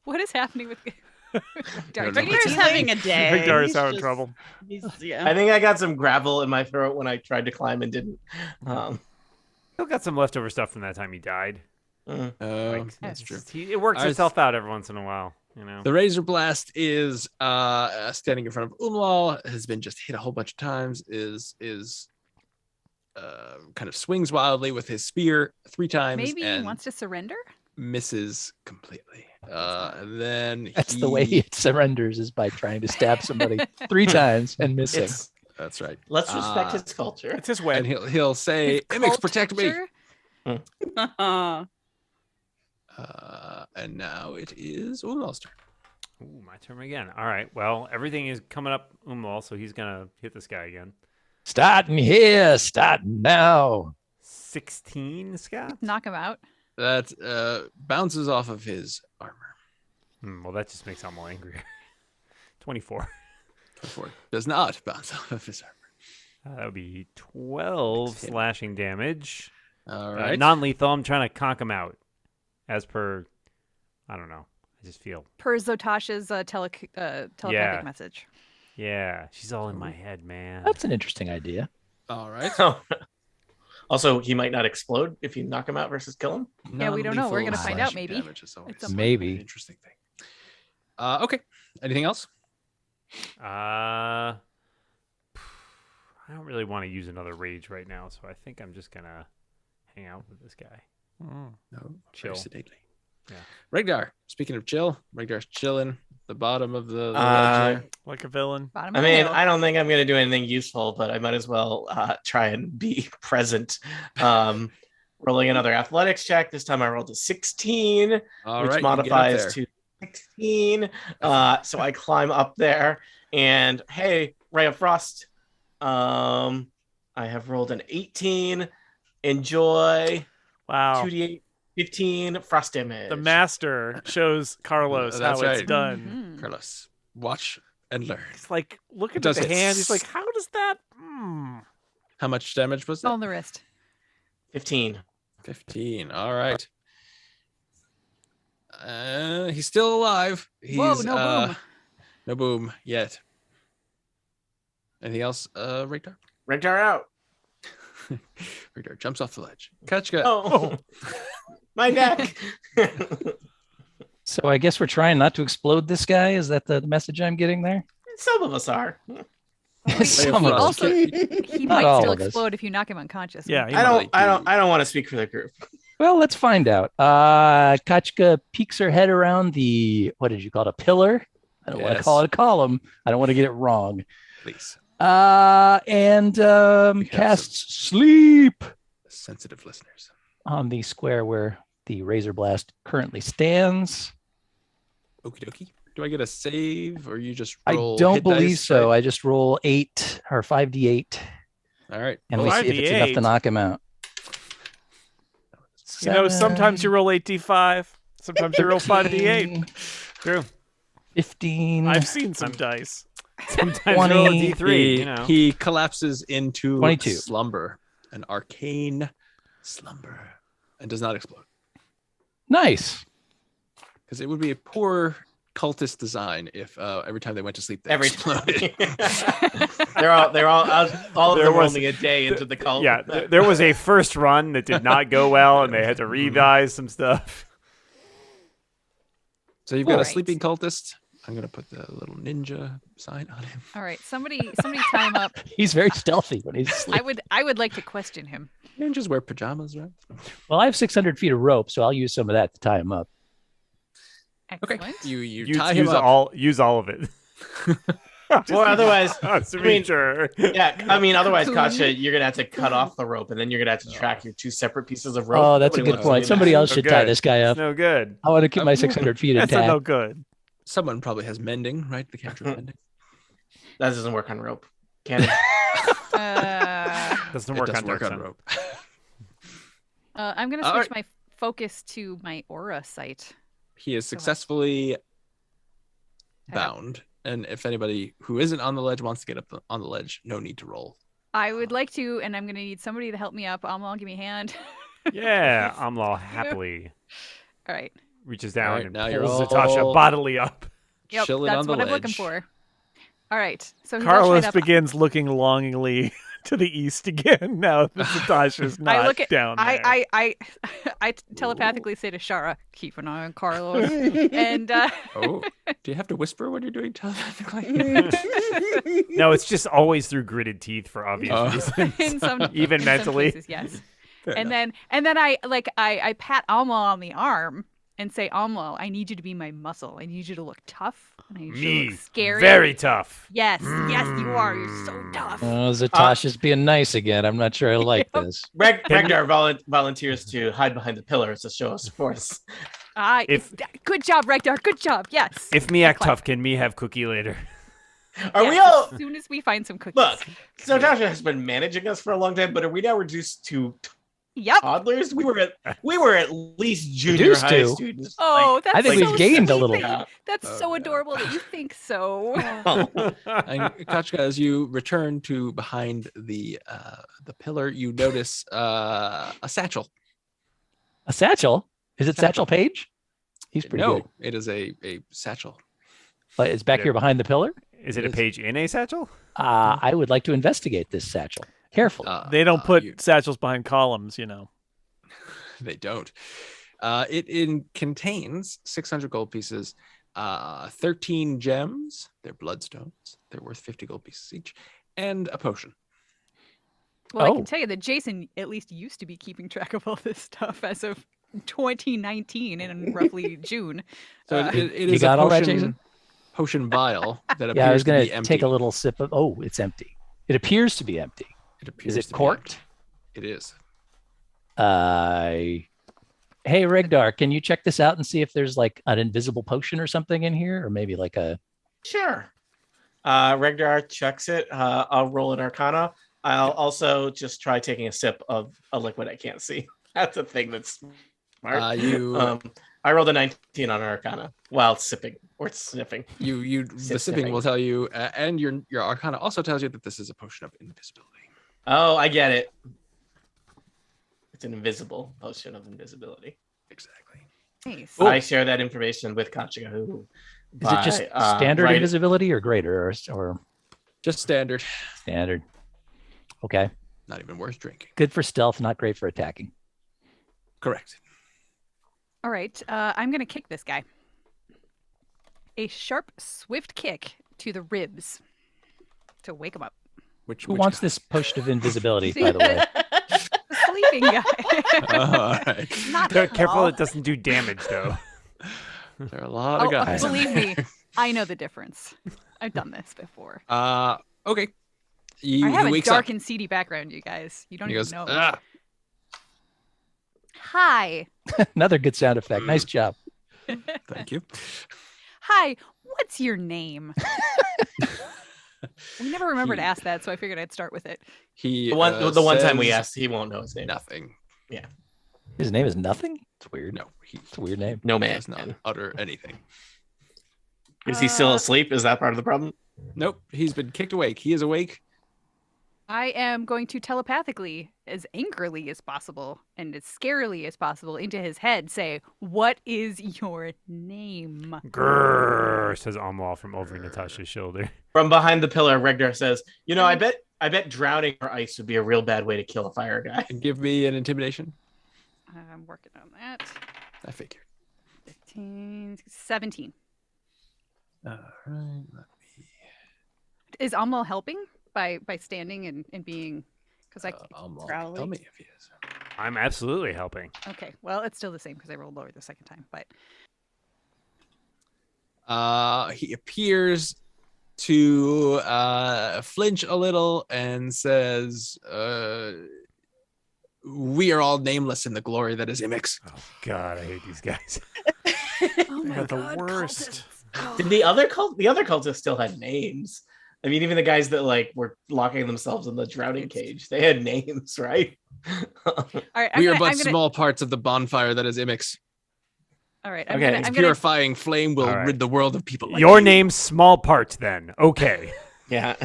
What is happening with? don't know. Victor's having a day. Victor is He's having just- trouble. Yeah. I think I got some gravel in my throat when I tried to climb and didn't. Still got some leftover stuff from that time he died. That's true. It works Ours- itself out every once in a while, The razor blast is standing in front of Umlal, has been just hit a whole bunch of times, is kind of swings wildly with his spear 3 times Maybe he and wants to surrender. misses completely. And then That's the way he surrenders, is by trying to stab somebody 3 times and missing. That's right. Let's respect Uh, his culture. It's his way. And he'll say, His "Imix, cult protect me." culture? And now it is Umlal's turn. Ooh, my turn again. All right. Well, everything is coming up Umlal, so he's gonna hit this guy again. Starting here, starting now. 16, Scott. Knock him out. That bounces off of his armor. Well, that just makes Umlal angrier. 24. 24 does not bounce off of his armor. That would be 12 Next hit. slashing damage. All right. Non-lethal. I'm trying to conk him out, as per. I don't know. I just feel. Per Zotasha's telepathic Yeah. message. Yeah, she's all in my head, man. That's an interesting idea. All right. Also, he might not explode if you knock him out versus kill him. Yeah, we don't know. We're Non-lethal gonna find out, slashing maybe. damage is always At some point. Maybe. an interesting thing. Okay. Anything else? I don't really want to use another rage right now, so I think I'm just gonna hang out with this guy. No. Chill. Very sedately. Yeah. Regdar. Speaking of chill, Regdar's chilling at the bottom of the ledge there. Like a villain. Bottom I of the mean, hill. I don't think I'm going to do anything useful, but I might as well try and be present. Rolling another athletics check. This time I rolled a 16, All which right, you get up modifies there. to 16. So I climb up there, and hey, Ray of Frost. I have rolled an 18. Enjoy. Wow. 2d8, 15 frost damage. The master shows Carlos how That's it's right. done. Mhm. Carlos, watch and learn. It's like, look at Does the it? hand. He's like, how does that? How much damage was that? On the wrist. 15. 15. All right. He's still alive. He's, Whoa, no boom. No boom yet. Anything else, Rektar? Regdar out. Rektar jumps off the ledge. Kachka. Oh, my neck. So I guess we're trying not to explode this guy. Is that the message I'm getting there? Some of us are. Some of us. Also, he Not might all still of us. explode if you knock him unconscious. Yeah. he I might. don't want to speak for the group. Well, let's find out. Kachka peeks her head around the, what did you call it, a pillar? I don't want to Yes. call it a column. I don't want to get it wrong. Please. And casts sleep Sensitive listeners. on the square where the Razor Blast currently stands. Okie dokie. Do I get a save or you just I roll don't hit believe dice, so. right? I just roll 8 or 5d8, All right. and Oh, we see if it's enough to 5d8. knock him out. You know, sometimes you 7, roll 8d5, sometimes you roll 5d8. 13, True. 15. I've seen some dice. Sometimes you roll a 20. D3, you know. He collapses into 22. slumber, an arcane slumber, and does not explode. Nice. Because it would be a poor cultist design if every time they went to sleep they Every exploded. they're all all of There them were was- only a day into the cult. Yeah, there was a first run that did not go well, and they had to revise some stuff. So you've got a Alright. sleeping cultist. I'm gonna put the little ninja sign on him. All right, somebody tie him up. He's very stealthy when he's asleep. I would like to question him. Ninjas wear pajamas, right? Well, I have 600 feet of rope, so I'll use some of that to tie him up. Okay. Excellent. You tie him use up. use all of it. Or otherwise, to I be mean- sure. yeah. I mean, otherwise, Cool. Katja, you're gonna have to cut off the rope, and then you're gonna have to track your 2 separate pieces of rope. Oh, that's a Nobody good wants to point. do Somebody that. else should tie Okay. this guy It's up. no good. I want to keep my 600 feet That's no intact. good. Someone probably has mending, right? The character mending. That doesn't work on rope. Can it? Doesn't It work doesn't on work on Dirksen. rope. I'm gonna All switch right. my focus to my aura sight. He is successfully I have- bound, and if anybody who isn't on the ledge wants to get up on the ledge, no need to roll. I would like to, and I'm gonna need somebody to help me up. Amlal, give me a hand. Yeah, Amlal happily All right. reaches down Alright, and now you're pulls all Zatasha bodily up. Yep, Chilling that's on the what I'm looking ledge. for. All right. So he's all Carlos tied up. begins looking longingly to the east again now that Zatasha's not I look at down there. I telepathically say to Shara, keep an eye on Carlos. And Oh, do you have to whisper when you're doing telepathically? No, it's just always through gritted teeth for obvious Oh. reasons. in some Even in some mentally. cases, yes. Fair And enough. then I pat Alma on the arm and say, Alma, I need you to be my muscle. I need you to look tough. And I need you to Me, look scary. very tough. Yes, yes, you are. You're so tough. Oh, Zatasha's being nice again. I'm not sure I like this. Ragnar volunteers to hide behind the pillars to show us force. Good job, Rekdar. Good job. Yes. If me act Clap. tough, can me have cookie later? Are Yes, we all As soon as we find some cookies. look? So Natasha has been managing us for a long time, but are we now reduced to Yep. toddlers? We were at least junior Reduced high to. students. Oh, that's I think so we've gained a sweet little. that you- That's Oh, so no. adorable that you think so. And Kachka, as you return to behind the pillar, you notice a satchel. A satchel? Is it Satchel Page? He's pretty No, good. it is a satchel. But it's back Yeah. here behind the pillar. Is it It a is. page in a satchel? I would like to investigate this satchel carefully. They don't put you- satchels behind columns, you know. They don't. It contains 600 gold pieces, 13 gems. They're bloodstones. They're worth 50 gold pieces each, and a potion. Well, I Oh. can tell you that Jason at least used to be keeping track of all this stuff as of 2019 in roughly June. So Uh, it You is got a all that, potion, Jason? potion vial that appears Yeah, I was to going be to empty. take a little sip of. Oh, it's empty. It appears to be empty. It appears Is to it be corked? empty. It is. Hey, Rigdar, can you check this out and see if there's like an invisible potion or something in here, or maybe like a. Sure. Regdar checks it. I'll roll an Arcana. I'll also just try taking a sip of a liquid I can't see. That's a thing that's smart. You I rolled a 19 on Arcana while sipping or sniffing. you the sipping Sipping. will tell you, and your Arcana also tells you that this is a potion of invisibility. Oh, I get it. It's an invisible potion of invisibility. Exactly. Nice. I share that information with Katsuga, who Is it just standard invisibility or greater or Just standard. standard? Okay. Not even worth drinking. Good for stealth, not great for attacking. Correct. All right. I'm going to kick this guy. A sharp, swift kick to the ribs to wake him up. Who wants this potion of invisibility, by the way? The sleeping guy. All right. Not Careful, all. it doesn't do damage though. There are a lot Oh, of guys. believe me, I know the difference. I've done this before. Okay. He I have a wakes dark up. and seedy background, you guys. You don't He even goes, know. ah. Hi. Another good sound effect. Nice job. Thank you. Hi. What's your name? We never remember to He- ask that, so I figured I'd start with it. He The one time we says asked, he won't know his name. nothing. His name is Nothing? It's weird. No, he It's a weird name. No man. does not utter anything. Is he still asleep? Is that part of the problem? Nope, he's been kicked awake. He is awake. I am going to telepathically, as angrily as possible and as scarily as possible, into his head say, "What is your name?" Grrr, says Amwal from over Natasha's shoulder. From behind the pillar, Regdar says, I bet drowning or ice would be a real bad way to kill a fire guy. And give me an intimidation. I'm working on that. I figured. 15, 17. All right. Is Amwal helping by standing and being? Because I Crowley. Tell me if he is. I'm absolutely helping. okay. Well, it's still the same because I rolled lower the second time. But He appears to flinch a little and says, "We are all nameless in the glory that is Imix." Oh God, I hate these guys. oh They're the worst. Did the other cultists still had names? I mean, even the guys that like were locking themselves in the drowning cage, they had names, right? All right. We are but small parts of the bonfire that is Imix. All right. Okay, Its I'm gonna, purifying flame will All right. rid the world of people like Your you. name's Small Part, then. Okay. yeah.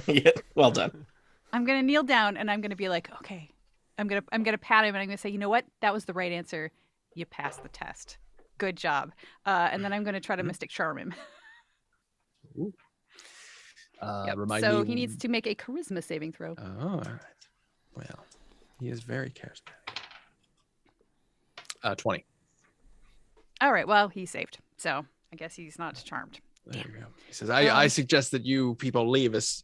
Well done. I'm gonna kneel down and I'm gonna be like, okay. I'm gonna pat him and I'm gonna say, you know what? That was the right answer. You passed the test. Good job. And then I'm gonna try to mystic charm him. Yep. Remind So me. he needs to make a charisma saving throw. Oh, all right. Well, he is very charismatic. 20. All right. Well, he saved. So I guess he's not charmed. There you go. He says, I suggest that you people leave as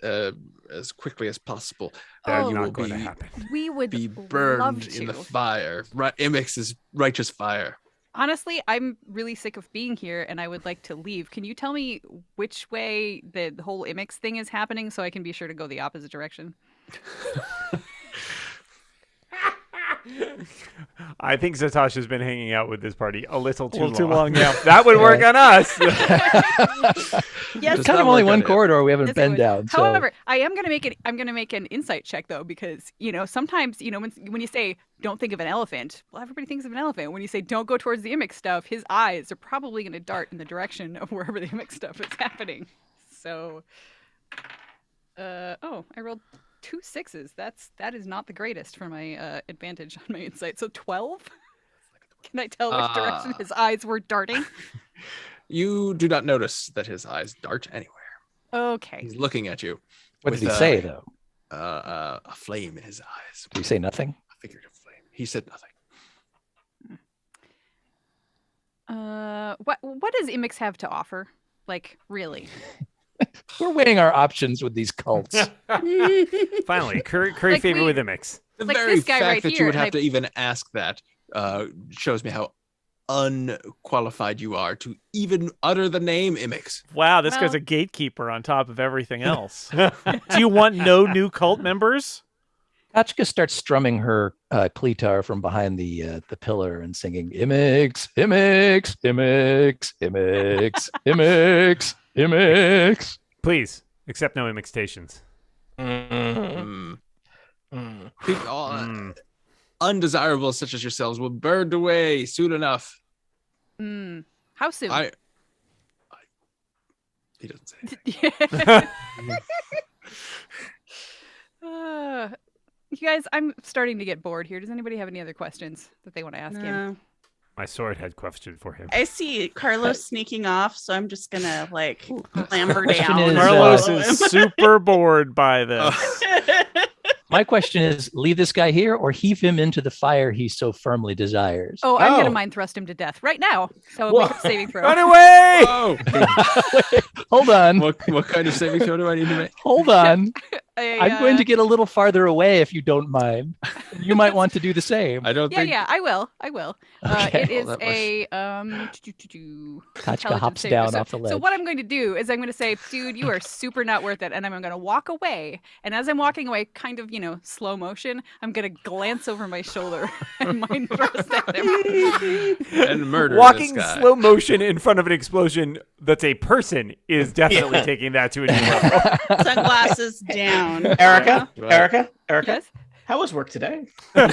quickly as possible. That's you not will going to be, happen. We would be love burned to. in the fire. Imix's righteous fire. Honestly, I'm really sick of being here and I would like to leave. Can you tell me which way the whole Imix thing is happening so I can be sure to go the opposite direction? I think Zatasha's been hanging out with this party a little too long. Too long, yeah. That would work on us. Yes, It's kind of only one corridor we haven't Yes, it been would. down. So. However, I'm gonna make an insight check though, because sometimes when you say don't think of an elephant, well, everybody thinks of an elephant. When you say don't go towards the Imix stuff, his eyes are probably gonna dart in the direction of wherever the Imix stuff is happening. So, I rolled 2 6s. That is not the greatest for my advantage on my insight. So 12. Can I tell which direction his eyes were darting? You do not notice that his eyes dart anywhere. Okay. He's looking at you. What with, did he say, though? A flame in his eyes. Did he say nothing? A figurative flame. He said nothing. What does Imix have to offer? Like, really? We're weighing our options with these cults. Finally, curry Like favor we- with Imix. The Like very this guy fact right that here, you would and have to even ask that shows me how unqualified you are to even utter the name Imix. Wow, this guy's Well- a gatekeeper on top of everything else. Do you want no new cult members? Kachka starts strumming her cleatar from behind the pillar and singing Imix, Imix, Imix, Imix, Imix, Imix. Please, accept no imitations. Mm-hmm. People, undesirables such as yourselves will burn away soon enough. How soon? He doesn't say anything. You guys, I'm starting to get bored here. Does anybody have any other questions that they want to ask him? No. My sword had question for him. I see Carlos sneaking off, so I'm just gonna clamber Question down. is, Carlos follow is him. super bored by this. My question is, leave this guy here or heave him into the fire he so firmly desires? Oh, I'm Oh. gonna mind thrust him to death right now. So Whoa. make a saving throw. Run away! Oh, Hold on. what kind of saving throw do I need to make? Hold on. I'm going to get a little farther away if you don't mind. You might want to do the same. I don't think. I will. Okay. It is Well, that a Kachka intelligence hops save. down So- off the ledge. So what I'm going to do is I'm going to say, dude, you are super not worth it, and I'm going to walk away. And as I'm walking away, kind of slow motion, I'm going to glance over my shoulder and mind thrust at him. And murder Walking this guy. slow motion in front of an explosion that's a person is definitely Yeah. taking that to a new level. Sunglasses down. Erica, Right. Erica, Yes, how was work today? it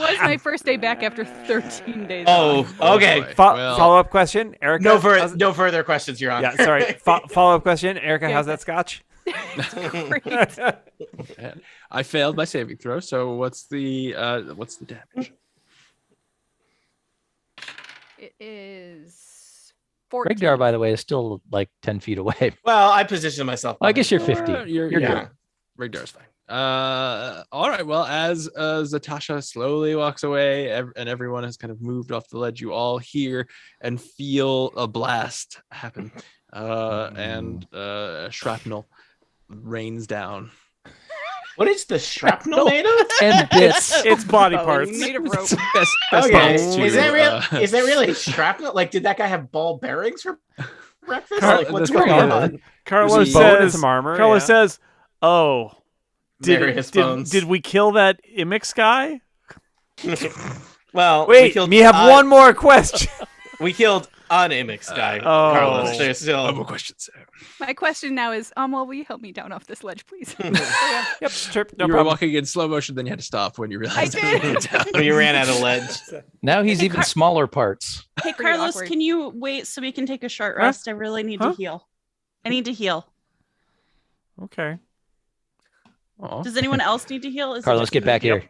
was my first day back after 13 days. Oh, off. okay. boy. Fo- Follow-up question, Erica. No, how's- no further questions, Your Honor. Yeah, sorry. Follow-up question, Erica. Yeah. How's that scotch? Great. Man, I failed my saving throw. So what's the damage? It is 14. Regdar, by the way, is still like 10 feet away. Well, I positioned myself. I guess you're behind. 50. You're You're Yeah. good. Rigdar's fine. All right. Well, as Zatasha slowly walks away, and everyone has kind of moved off the ledge, you all hear and feel a blast happen, and shrapnel rains down. What is the shrapnel made of? And bits. It's body Oh, parts. Made of rope. Best Okay, bones to, is that real? uh, Is that really shrapnel? Like, did that guy have ball bearings for breakfast? Car- Like, what's that's going pretty on? good. Carlos There's a Bone and says, some armor. Carlos yeah. says, oh, Various bones. did we kill that Imix guy? Well, we Wait, killed we have one more question. We killed an Amix guy, Oh. Carlos. There's No more still. questions, sir. My question now is, well, will you help me down off this ledge, please? Yep, trip, no You were problem. walking in slow motion, then you had to stop when you realized I did. it was down. When you ran out of ledge. Now he's even smaller parts. Hey, Pretty Carlos, awkward. can you wait so we can take a short Huh? rest? I really need Huh? to heal. I need to heal. Okay. Aw, Does anyone else need to heal? Is it Carlos, just get me? back here.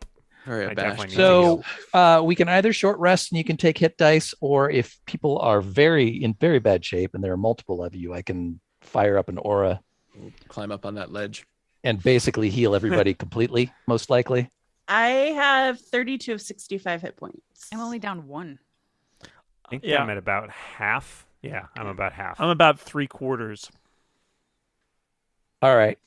very I abashed. definitely need So to we can either short rest and you can take hit dice, or if people are in very bad shape and there are multiple of you, I can fire up an aura Climb up on that ledge. and basically heal everybody completely, most likely. I have 32 of 65 hit points. I'm only down 1. I think Yeah. I'm at about half. Yeah, I'm about half. I'm about 3/4. All right.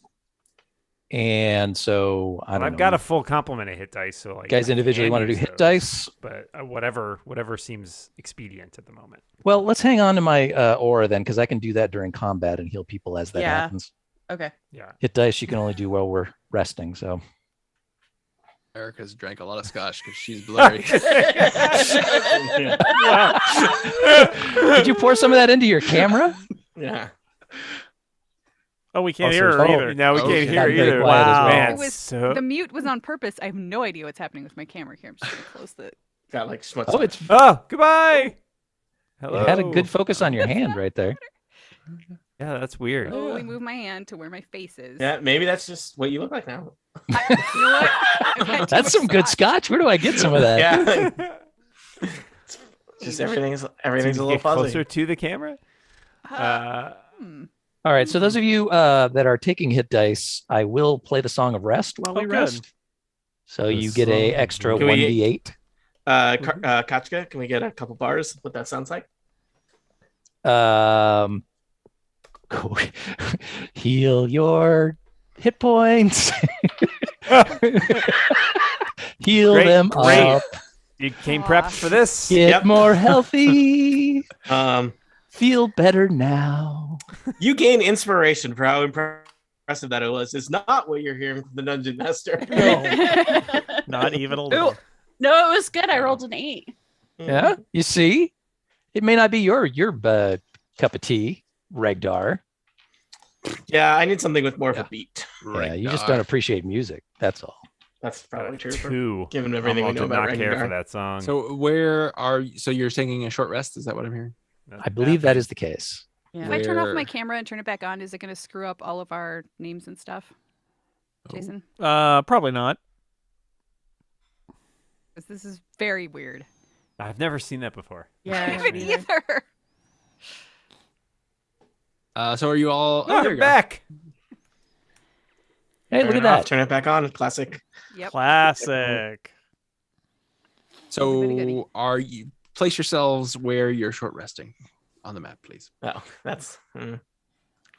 And so I don't I've know. got a full complement of hit dice, so like guys I individually can want to do use hit those, dice. but whatever seems expedient at the moment. Well, let's hang on to my aura then, because I can do that during combat and heal people as that Yeah. happens. Okay. Yeah. Hit dice you can only do while we're resting. So Erica's drank a lot of scotch because she's blurry. did you pour some of that into your camera? Yeah. Oh, we can't Oh, hear so- her oh, either. Now we Oh, can't okay. hear Got very either. quiet as well. Man, It was- so... The mute was on purpose. I have no idea what's happening with my camera here. I'm just going to close the... Got like schmutz. Oh, it's Oh, goodbye. Hello. you had a good focus on your hand right there. Yeah, that's weird. Slowly move my hand to where my face is. Yeah, maybe that's just what you look like now. You know what? I've had too That's much some good scotch. Where do I get some of that? Yeah. Just everything's a little Get fuzzy. closer to the camera. Hmm. All right. So those of you that are taking hit dice, I will play the Song of Rest while we Oh, good. rest. So The you get a Song of extra Can we- 1d8. Kachka, can we get a couple bars? What that sounds like? Heal your hit points. Heal Great, them great. up. You came Aw. prepped for this. Get Yep. more healthy. Um, Feel better now. you gain inspiration for how impressive that it was. It's not what you're hearing from the dungeon master. Not even a Ooh. little. No, it was good. I rolled an 8. Yeah, you see, it may not be your cup of tea, Regdar. Yeah, I need something with more of Yeah. a beat. Yeah, you just don't appreciate music. That's all. That's probably true. For, Two. given everything we Almost know did about not care for Rengar. that song. So where are you? So you're taking a short rest? Is that what I'm hearing? I believe that is the case. If I turn off my Where- camera and turn it back on, is it going to screw up all of our names and stuff? Oh. Jason? Probably not. 'Cause this is very weird. I've never seen that before. Yeah. I I haven't haven't either. either. So are you all? Oh, there you're you go. back. Hey, look Turn at it off, that. turn it back on. Classic. Yep. Classic. Goody, goody. So are you? Place yourselves where you're short resting on the map, please. Oh, that's.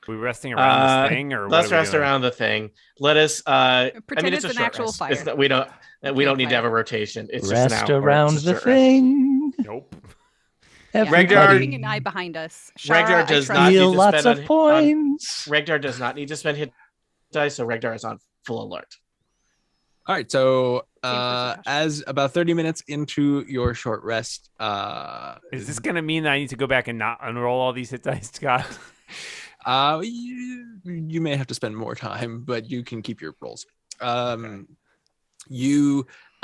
we resting around this thing, or let's what are we rest doing? around the thing. Let us. I Pretend mean, it's a an short actual rest. fire. It's not, we don't need to have a rotation. It's just Rest an hour. around It's a the short rest. thing. Nope. Regdar- Keeping an eye behind us. Shara, Regdar I does trust not you. need Steal to lots spend of points. Regdar does not need to spend hit dice, so Regdar is on full alert. All right, so Same for Zatasha. as about 30 minutes into your short rest, Is this gonna mean that I need to go back and not unroll all these hit dice, Scott? you may have to spend more time, but you can keep your rolls. A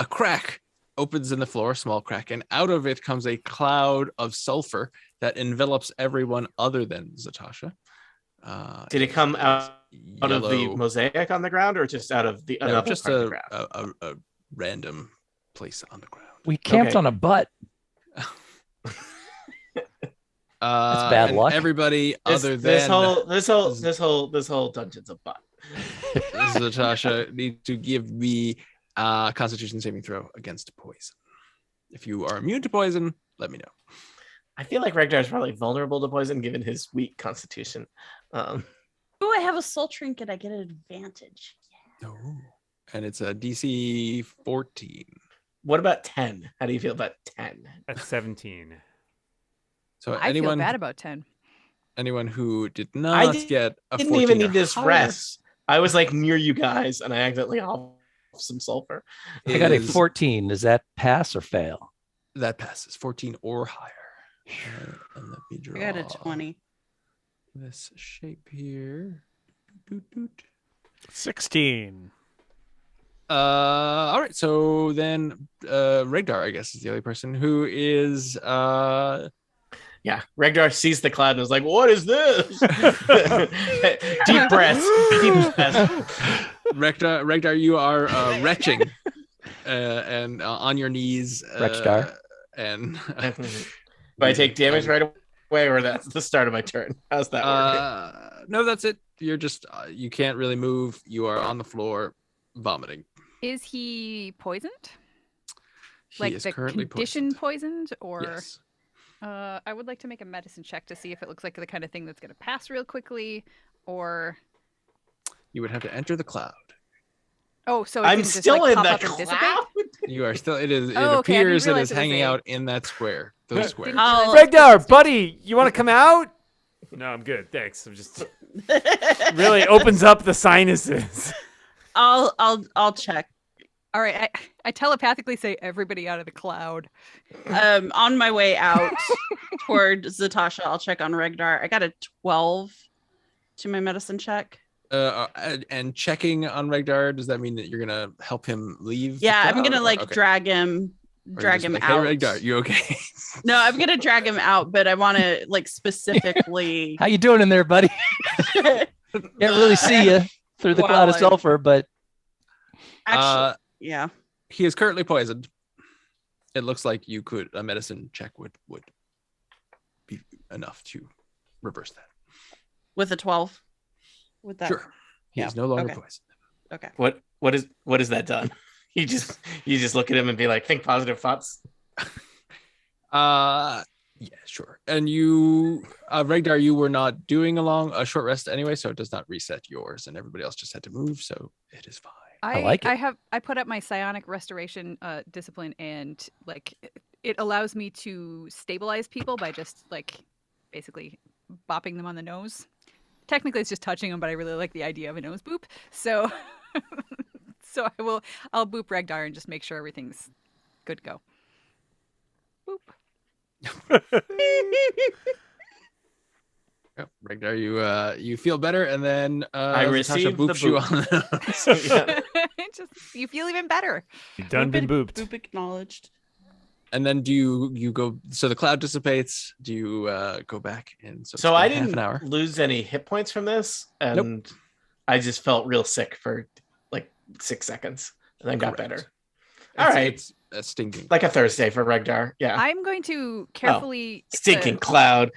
crack opens in the floor, a small crack, and out of it comes a cloud of sulfur that envelops everyone other than Zatasha. Did it come out of the yellow- mosaic on the ground, or just out of the No, another just part of the a ground? random place on the ground. We camped Okay. on a butt. bad And luck. Everybody other this than whole dungeon's a butt. Zatasha need to give me a Constitution saving throw against poison. If you are immune to poison, let me know. I feel like Regdar is probably vulnerable to poison given his weak constitution. Oh, I have a soul trinket. I get an advantage. No. And it's a DC 14. What about 10? How do you feel about 10? That's 17. So I feel bad about 10. anyone who did not get a Didn't 14 even or need this higher rest. I was like near you guys, and I accidentally off some sulfur. I got a is- 14. Does that pass or fail? That passes 14 or higher. And let me draw. I got a 20. This shape here. Doot, doot. 16. All right, so then Regdar, I guess, is the only person who is Yeah, Regdar sees the cloud and is like, "What is this?" Deep breaths. Deep breaths. Regdar, you are retching and on your knees. Regdar. And Do I take damage right away, or that's the start of my turn? How's that work? no, that's it. You're just you can't really move. You are on the floor vomiting. Is he poisoned? He Like is the currently condition poisoned, or Yes. I would like to make a medicine check to see if it looks like the kind of thing that's going to pass real quickly, or You would have to enter the cloud. oh, so it I'm can just still like in pop the up and dissipate. cloud. You are still. It is. It Oh, okay, I didn't appears it realize is it was hanging a- out in that square. Those squares. I'll, Regdar, buddy, you want to come out? No, I'm good. Thanks. I'm just really opens up the sinuses. I'll check. All right, I telepathically say everybody out of the cloud. On my way out toward Zatasha, I'll check on Regdar. I got a 12 to my medicine check. And checking on Regdar, does that mean that you're gonna help him leave? the Yeah, I'm cloud, gonna or- like okay. drag him Or you're drag just him like, out. Hey, Regdar, you okay? No, I'm gonna drag him out, but I want to like specifically. How you doing in there, buddy? Can't really see you through the Well, cloud of I- sulfur, but Actually, yeah. He is currently poisoned. It looks like a medicine check would be enough to reverse that. With a 12. With that. Sure. He yeah, is no longer okay. poisoned. Okay. What is that done? You just look at him and be like, think positive thoughts. Yeah, sure. And you, Regdar, you were not doing a short rest anyway, so it does not reset yours, and everybody else just had to move, so it is fine. I like it. I put up my psionic restoration discipline, and like it allows me to stabilize people by just like basically bopping them on the nose. Technically, it's just touching them, but I really like the idea of a nose boop. So, I'll boop Regdar and just make sure everything's good to go. Boop. Yep. Regdar, you feel better, and then I Zatasha received the boops you boop. on the So, yeah. Just you feel even better. You done been booped. Boop acknowledged. And then do you go? So the cloud dissipates. Do you go back and it's So I been half didn't an hour? lose any hit points from this, and I just felt real sick for like 6 seconds, and then got Correct. better. All right, It's a stinking. like a Thursday for Regdar. Yeah, I'm going to carefully stinking cloud.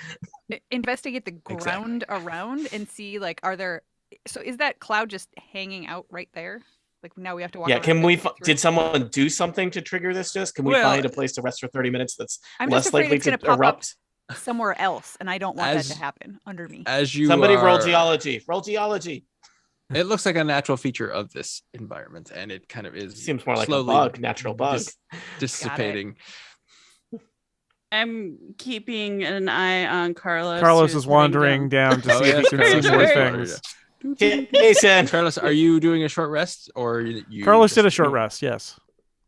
investigate the ground around and see like so is that cloud just hanging out right there? Like now we have to walk. Yeah, around can and we? get through Did it? someone do something to trigger this? Just can we Well, find a place to rest for 30 minutes that's I'm just less afraid likely it's gonna to pop up. erupt? somewhere else, and I don't want that As- to happen under me. As you Somebody roll are- geology. Roll geology. It looks like a natural feature of this environment, and it kind of is Seems more like a slowly bug, natural bug. dissipating. I'm keeping an eye on Carlos. Carlos who's is wandering heading down to see if he can see more things. Jason. Carlos, are you doing a short rest, or you? Carlos just- did a short rest. Yes.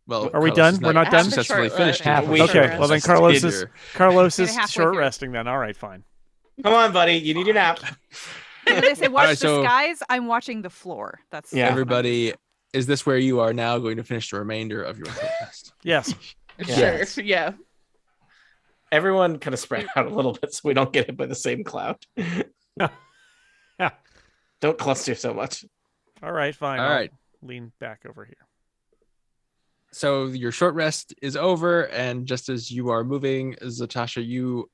Well, Are we Carlos done? is We're not not done? Successfully Short finished. rest. it. We- Okay. Sure. Well, then Just Carlos did is your- Carlos Made it is halfway short through. resting. Then all right, fine. Come on, buddy. You need your nap. When they say watch Alright, the so- skies, I'm watching the floor. That's Yeah. Everybody, is this where you are now going to finish the remainder of your short rest? Yes. Sure. Yeah. Everyone kind of spread out a little bit so we don't get hit by the same cloud. Don't cluster so much. All right, fine. All I'll right. lean back over here. So your short rest is over, and just as you are moving, Zatasha, you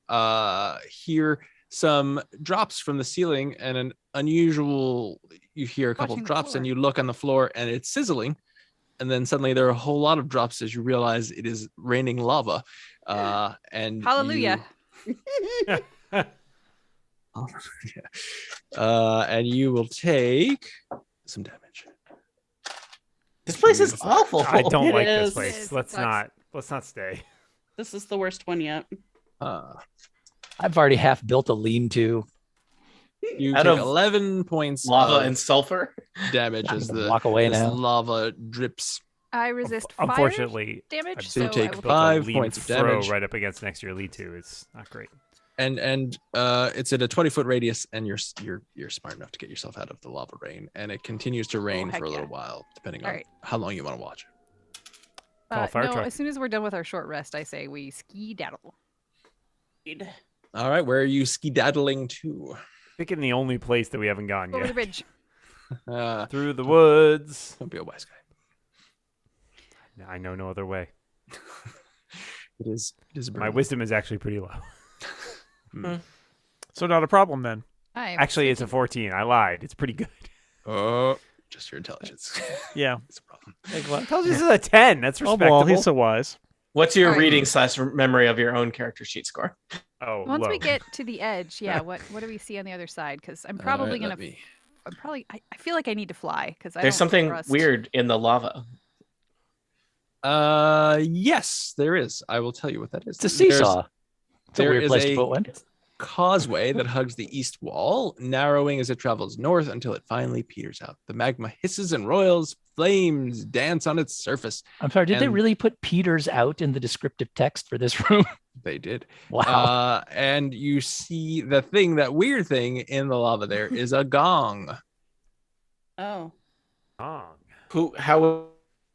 hear some drops from the ceiling, and an unusual. You hear a couple Watching of the drops, and floor. you look on the floor, and it's sizzling. And then suddenly there are a whole lot of drops as you realize it is raining lava. And Hallelujah. And you will take some damage. This place is awful. I don't It like this is. place. It Let's sucks. not stay. This is the worst one yet. I've already half built a lean-to. You Out take of 11 points Lava of and sulfur. damage I'm as gonna the walk away this now. lava drips. I resist fire Unfortunately, damage, so you so take I will five lean points of throw damage. right up against next to your lead to. It's not great. And it's at a 20-foot radius, and you're smart enough to get yourself out of the lava rain, and it continues to rain heck for a little yeah. while, depending on Alright. how long you want to watch. Call a fire no, truck. as soon as we're done with our short rest, I say we ski-daddle. All right, where are you ski-daddling to? Picking the only place that we haven't gone Over the yet. bridge. Through the woods. Don't be a wise guy. I know no other way. It is a My burden. wisdom is actually pretty low. So not a problem then. I'm Actually, it's a 14. I lied. It's pretty good. Oh, just your intelligence. Yeah. It's a problem. I told you this is a 10. That's Oh, respectable. well, he's so wise. What's your Alright. reading / memory of your own character sheet score? Oh, Once low. we get to the edge, yeah. What do we see on the other side? Because I'm probably Let gonna. me- I'm probably. I feel like I need to fly because There's something weird in the lava. Yes, there is. I will tell you what that is. It's a seesaw. It's a there weird is place a- to put one. Causeway that hugs the east wall, narrowing as it travels north until it finally peters out. The magma hisses and roils, flames dance on its surface. I'm sorry, did they and- really put Peters out in the descriptive text for this room? They did. Wow. And you see that weird thing in the lava there is a gong. Oh. Wrong. How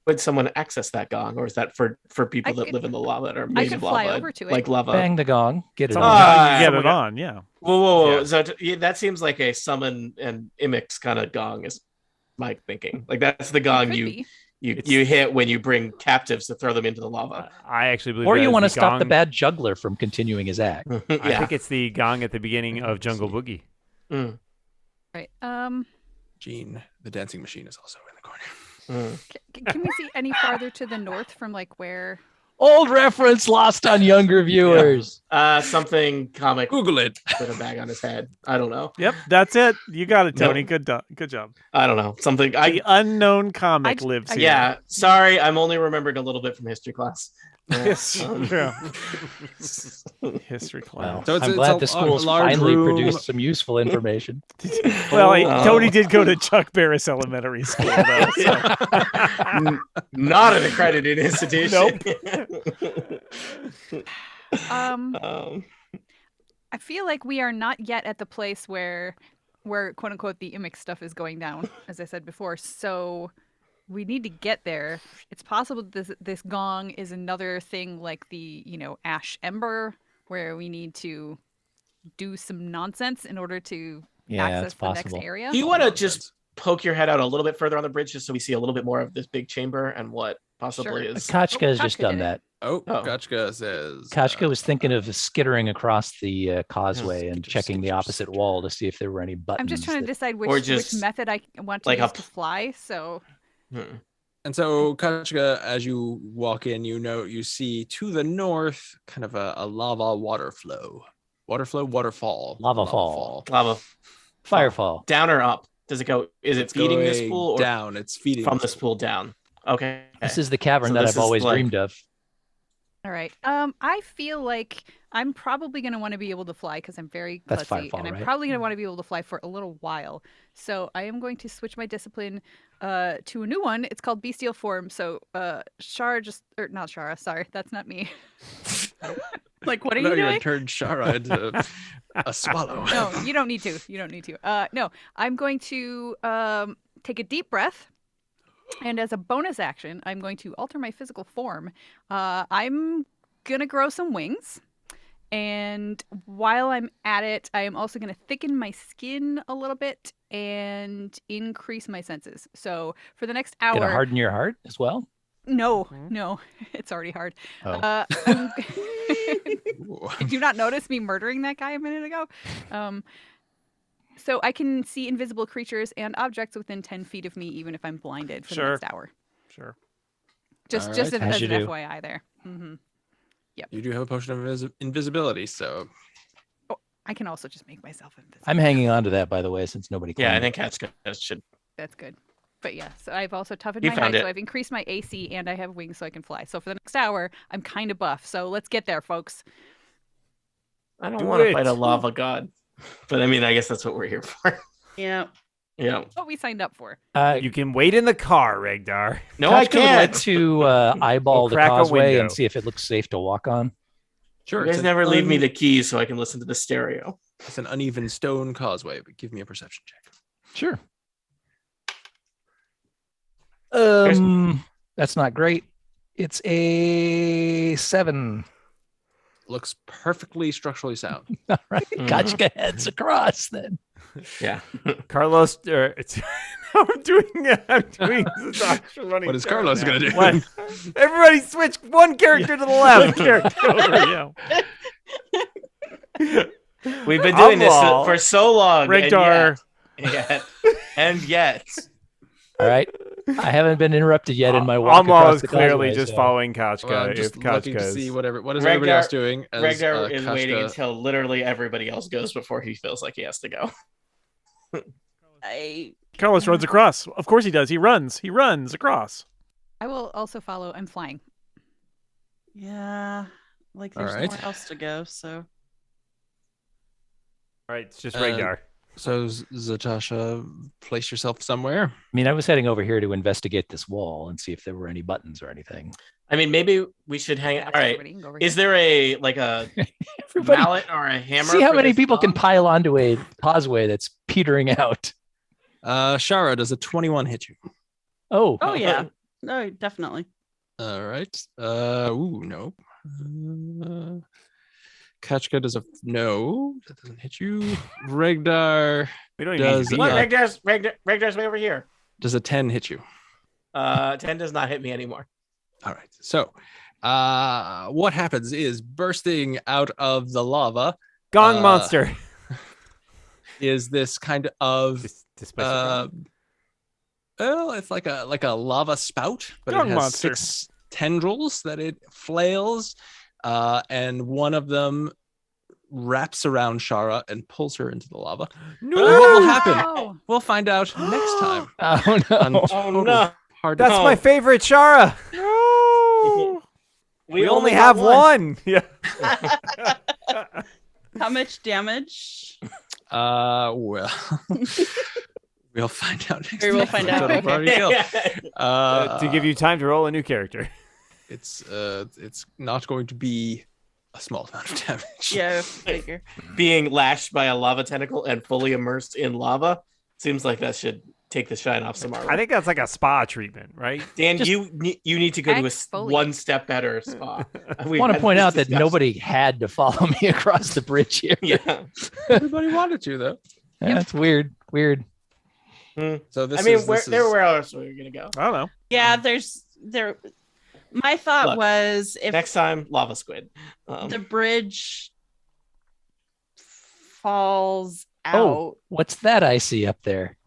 would someone access that gong, or is that for people I that could- live in the lava that are I made could of fly lava, over to it. like lava? Bang the gong. Get it Someone on. got- You get someone it got- on, yeah. Whoa. Yeah. So that seems like a summon and Imix kind of gong is my thinking. Like that's the gong Could you be. you hit when you bring captives to throw them into the lava. I actually believe Or that you is want to the stop the gong- bad juggler from continuing his act. I Yeah. think it's the gong at the beginning of Jungle Boogie. Right. Gene, the dancing machine, is also in the corner. Can we see any farther to the north from like where? Old reference lost on younger viewers. Something comic Google it. with a bag on his head. I don't know. Yep, that's it. You got it, No. Tony. Good job. I don't know. Something The unknown comic I- lives I- here. Yeah, sorry, I'm only remembering a little bit from history class. Yes. Um, Yeah. History Well, class. So it's I'm glad a- the a school's large finally room. produced some useful information. Well, Oh. Tony did go to Chuck Barris Elementary School, though. So. Not an accredited institution. I feel like we are not yet at the place where quote unquote the Immic stuff is going down, as I said before. So we need to get there. It's possible this gong is another thing like the, ash ember, where we need to do some nonsense in order to Yeah, access it's the next possible. area. Do you want to just poke your head out a little bit further on the bridge just so we see a little bit more of this big chamber and what possibly Sure. is? Kachka has just Kachka done did it. that. Oh, Oh. Gotchka says. Kachka was thinking of skittering across the causeway and Skitter, checking the skitter, opposite skitter. wall to see if there were any buttons. I'm just trying to that- decide Or which just method I want to like use a- to fly. So Hmm. And so, Kachka, as you walk in, you see to the north kind of a lava water flow. Water flow, waterfall. Lava fall. Lava. Firefall. Down or up? Does it go? Is it It's feeding this going pool or down? It's feeding from this pool down? Okay. This is the cavern So that this I've is always like- dreamed of. All right. I feel like I'm probably going to want to be able to fly because I'm very That's klutzy, Firefall, and I'm right? probably going to want to be able to fly for a little while. So I am going to switch my discipline to a new one. It's called Bestial Form. So Shara not Shara. Sorry, that's not me. Like, what are No, you you're doing? turned Shara into a swallow. No, you don't need to. You don't need to. No, I'm going to take a deep breath. And as a bonus action, I'm going to alter my physical form. I'm going to grow some wings. And while I'm at it, I am also going to thicken my skin a little bit and increase my senses. So for the next hour... Gonna harden your heart as well? No, it's already hard. Oh. Ooh. Did you not notice me murdering that guy a minute ago? So I can see invisible creatures and objects within 10 feet of me, even if I'm blinded for the Sure. next hour. Sure. Just All as, right. As as you an do. FYI there. Mm-hmm. You do have a potion of invisibility, so I can also just make myself invisible. I'm hanging on to that, by the way, since nobody Yeah, I claimed think Catch should. That's good. But yeah, so I've also toughened You my found height, it. so I've increased my AC, and I have wings so I can fly. So for the next hour, I'm kind of buff. So let's get there, folks. I don't Do want to it. fight a lava god, but I mean, I guess that's what we're here for. Yeah. Yeah. What we signed up for. it. You can wait in the car, Regdar. No, I Kachka would like can't. to eyeball We'll the crack a causeway window. and see if it looks safe to walk on. sure. You guys never leave me the keys so I can listen to the stereo. It's an uneven stone causeway, but give me a perception check. Sure. Here's- That's not great. It's a 7. Looks perfectly structurally sound. All right. Mhm. Kachka heads across then. Yeah. Carlos, I'm doing Zatasha running. What is down Carlos now. gonna do? What? Everybody switch one character to the left. Character over, yeah. We've been doing this Amlal. for so long. Regdar. And yet. All right. I haven't been interrupted yet in my walk Amlal across is the clearly causeway, just so- following Kachka. Well, I'm if just looking to Kachka's see what is everybody else doing. As, Regdar is waiting Kachka- until literally everybody else goes before he feels like he has to go. Carlos runs across. Of course he does. He runs. He runs across. I will also follow. I'm flying. Yeah. Like All there's right. nowhere else to go, so All right, it's just Uh, Regdar. So Zatasha, place yourself somewhere. I mean, I was heading over here to investigate this wall and see if there were any buttons or anything. I mean, maybe we should hang. All right. Everybody can go over Is here. there a Everybody, mallet or a hammer? see how for many this people can dog? pile onto a causeway that's petering out. Shara, does a 21 hit you? Oh, oh yeah. No, definitely. All right. No. Kachka does a no. That doesn't hit you. Regdar We don't even does need to What? be here. Regdar's way over here. does a 10 hit you. 10 does not hit me anymore. All right. So, what happens is bursting out of the lava Gong monster. is this kind of Special well, it's like a lava spout, but Gong it has monster. 6 tendrils that it flails, and one of them wraps around Shara and pulls her into the lava. no, What will happen? Oh, We'll find out next time. oh no. On Oh Total no. Party that's No. my favorite Shara. No. We only have one. Yeah. How much damage? Well, we'll find out next We will time find on out, Total okay. Party Kill. To give you time to roll a new character. It's not going to be a small amount of damage. Yeah, figure. Being lashed by a lava tentacle and fully immersed in lava seems like that should take the shine off some armor. I think that's like a spa treatment, right? Dan, Just- you need to go to a Exfoliate. one step better spa. I want to point out that nobody had to follow me across the bridge here. Yeah. Everybody wanted to though. Yeah, that's weird. Weird. So this I mean, is, where this is where else are we gonna go? I don't know. Yeah, there. My thought Look, was if Next time, lava squid. the bridge falls out. Oh, what's that I see up there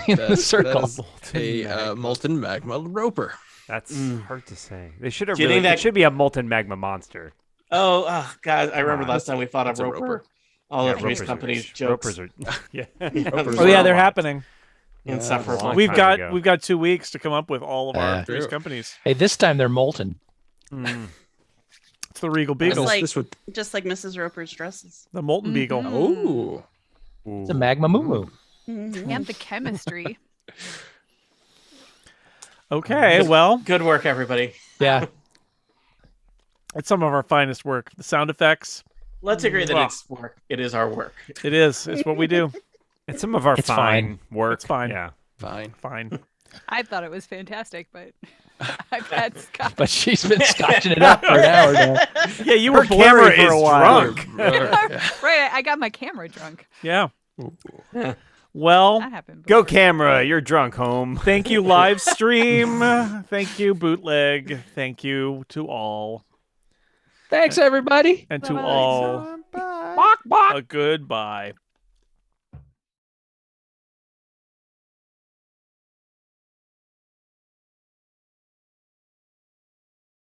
in the that circle? is a molten magma roper. That's Mm. hard to say. They should have Do you really. think that- It should be a molten magma monster. Oh, God! I remember Come on. last time we fought That's a a roper. roper. All of Roper's Three's Company's rich. jokes. Ropers are, yeah. Ropers Oh yeah, are they're a lot. happening. Insufferable. Long We've time got ago. we've got 2 weeks to come up with all of our Three's True. Companies. Hey, this time they're molten. Mm. It's the Regal Just Beagle, like This would. just like Mrs. Roper's dresses. the Molten Beagle. Mhm. Oh. It's a magma moo Mhm. And the chemistry. Okay, well, Good work, everybody. Yeah. it's some of our finest work. The sound effects. Let's agree that Well. it's work. It is our work. It is. It's what we do. It's some of our It's fine work. It's fine. Yeah. Fine. Fine. I thought it was fantastic, but I've had Scott. But she's been scotching it up for an hour now. Yeah, you Her were camera blurry for a is while. drunk. Right, I got my camera drunk. Yeah. Yeah. Well, That happened. Go before. camera, you're drunk, home. thank you, live stream. Thank you, bootleg. Thank you to all. Thanks, everybody. And to Bye-bye. all, Bok, bok. a goodbye.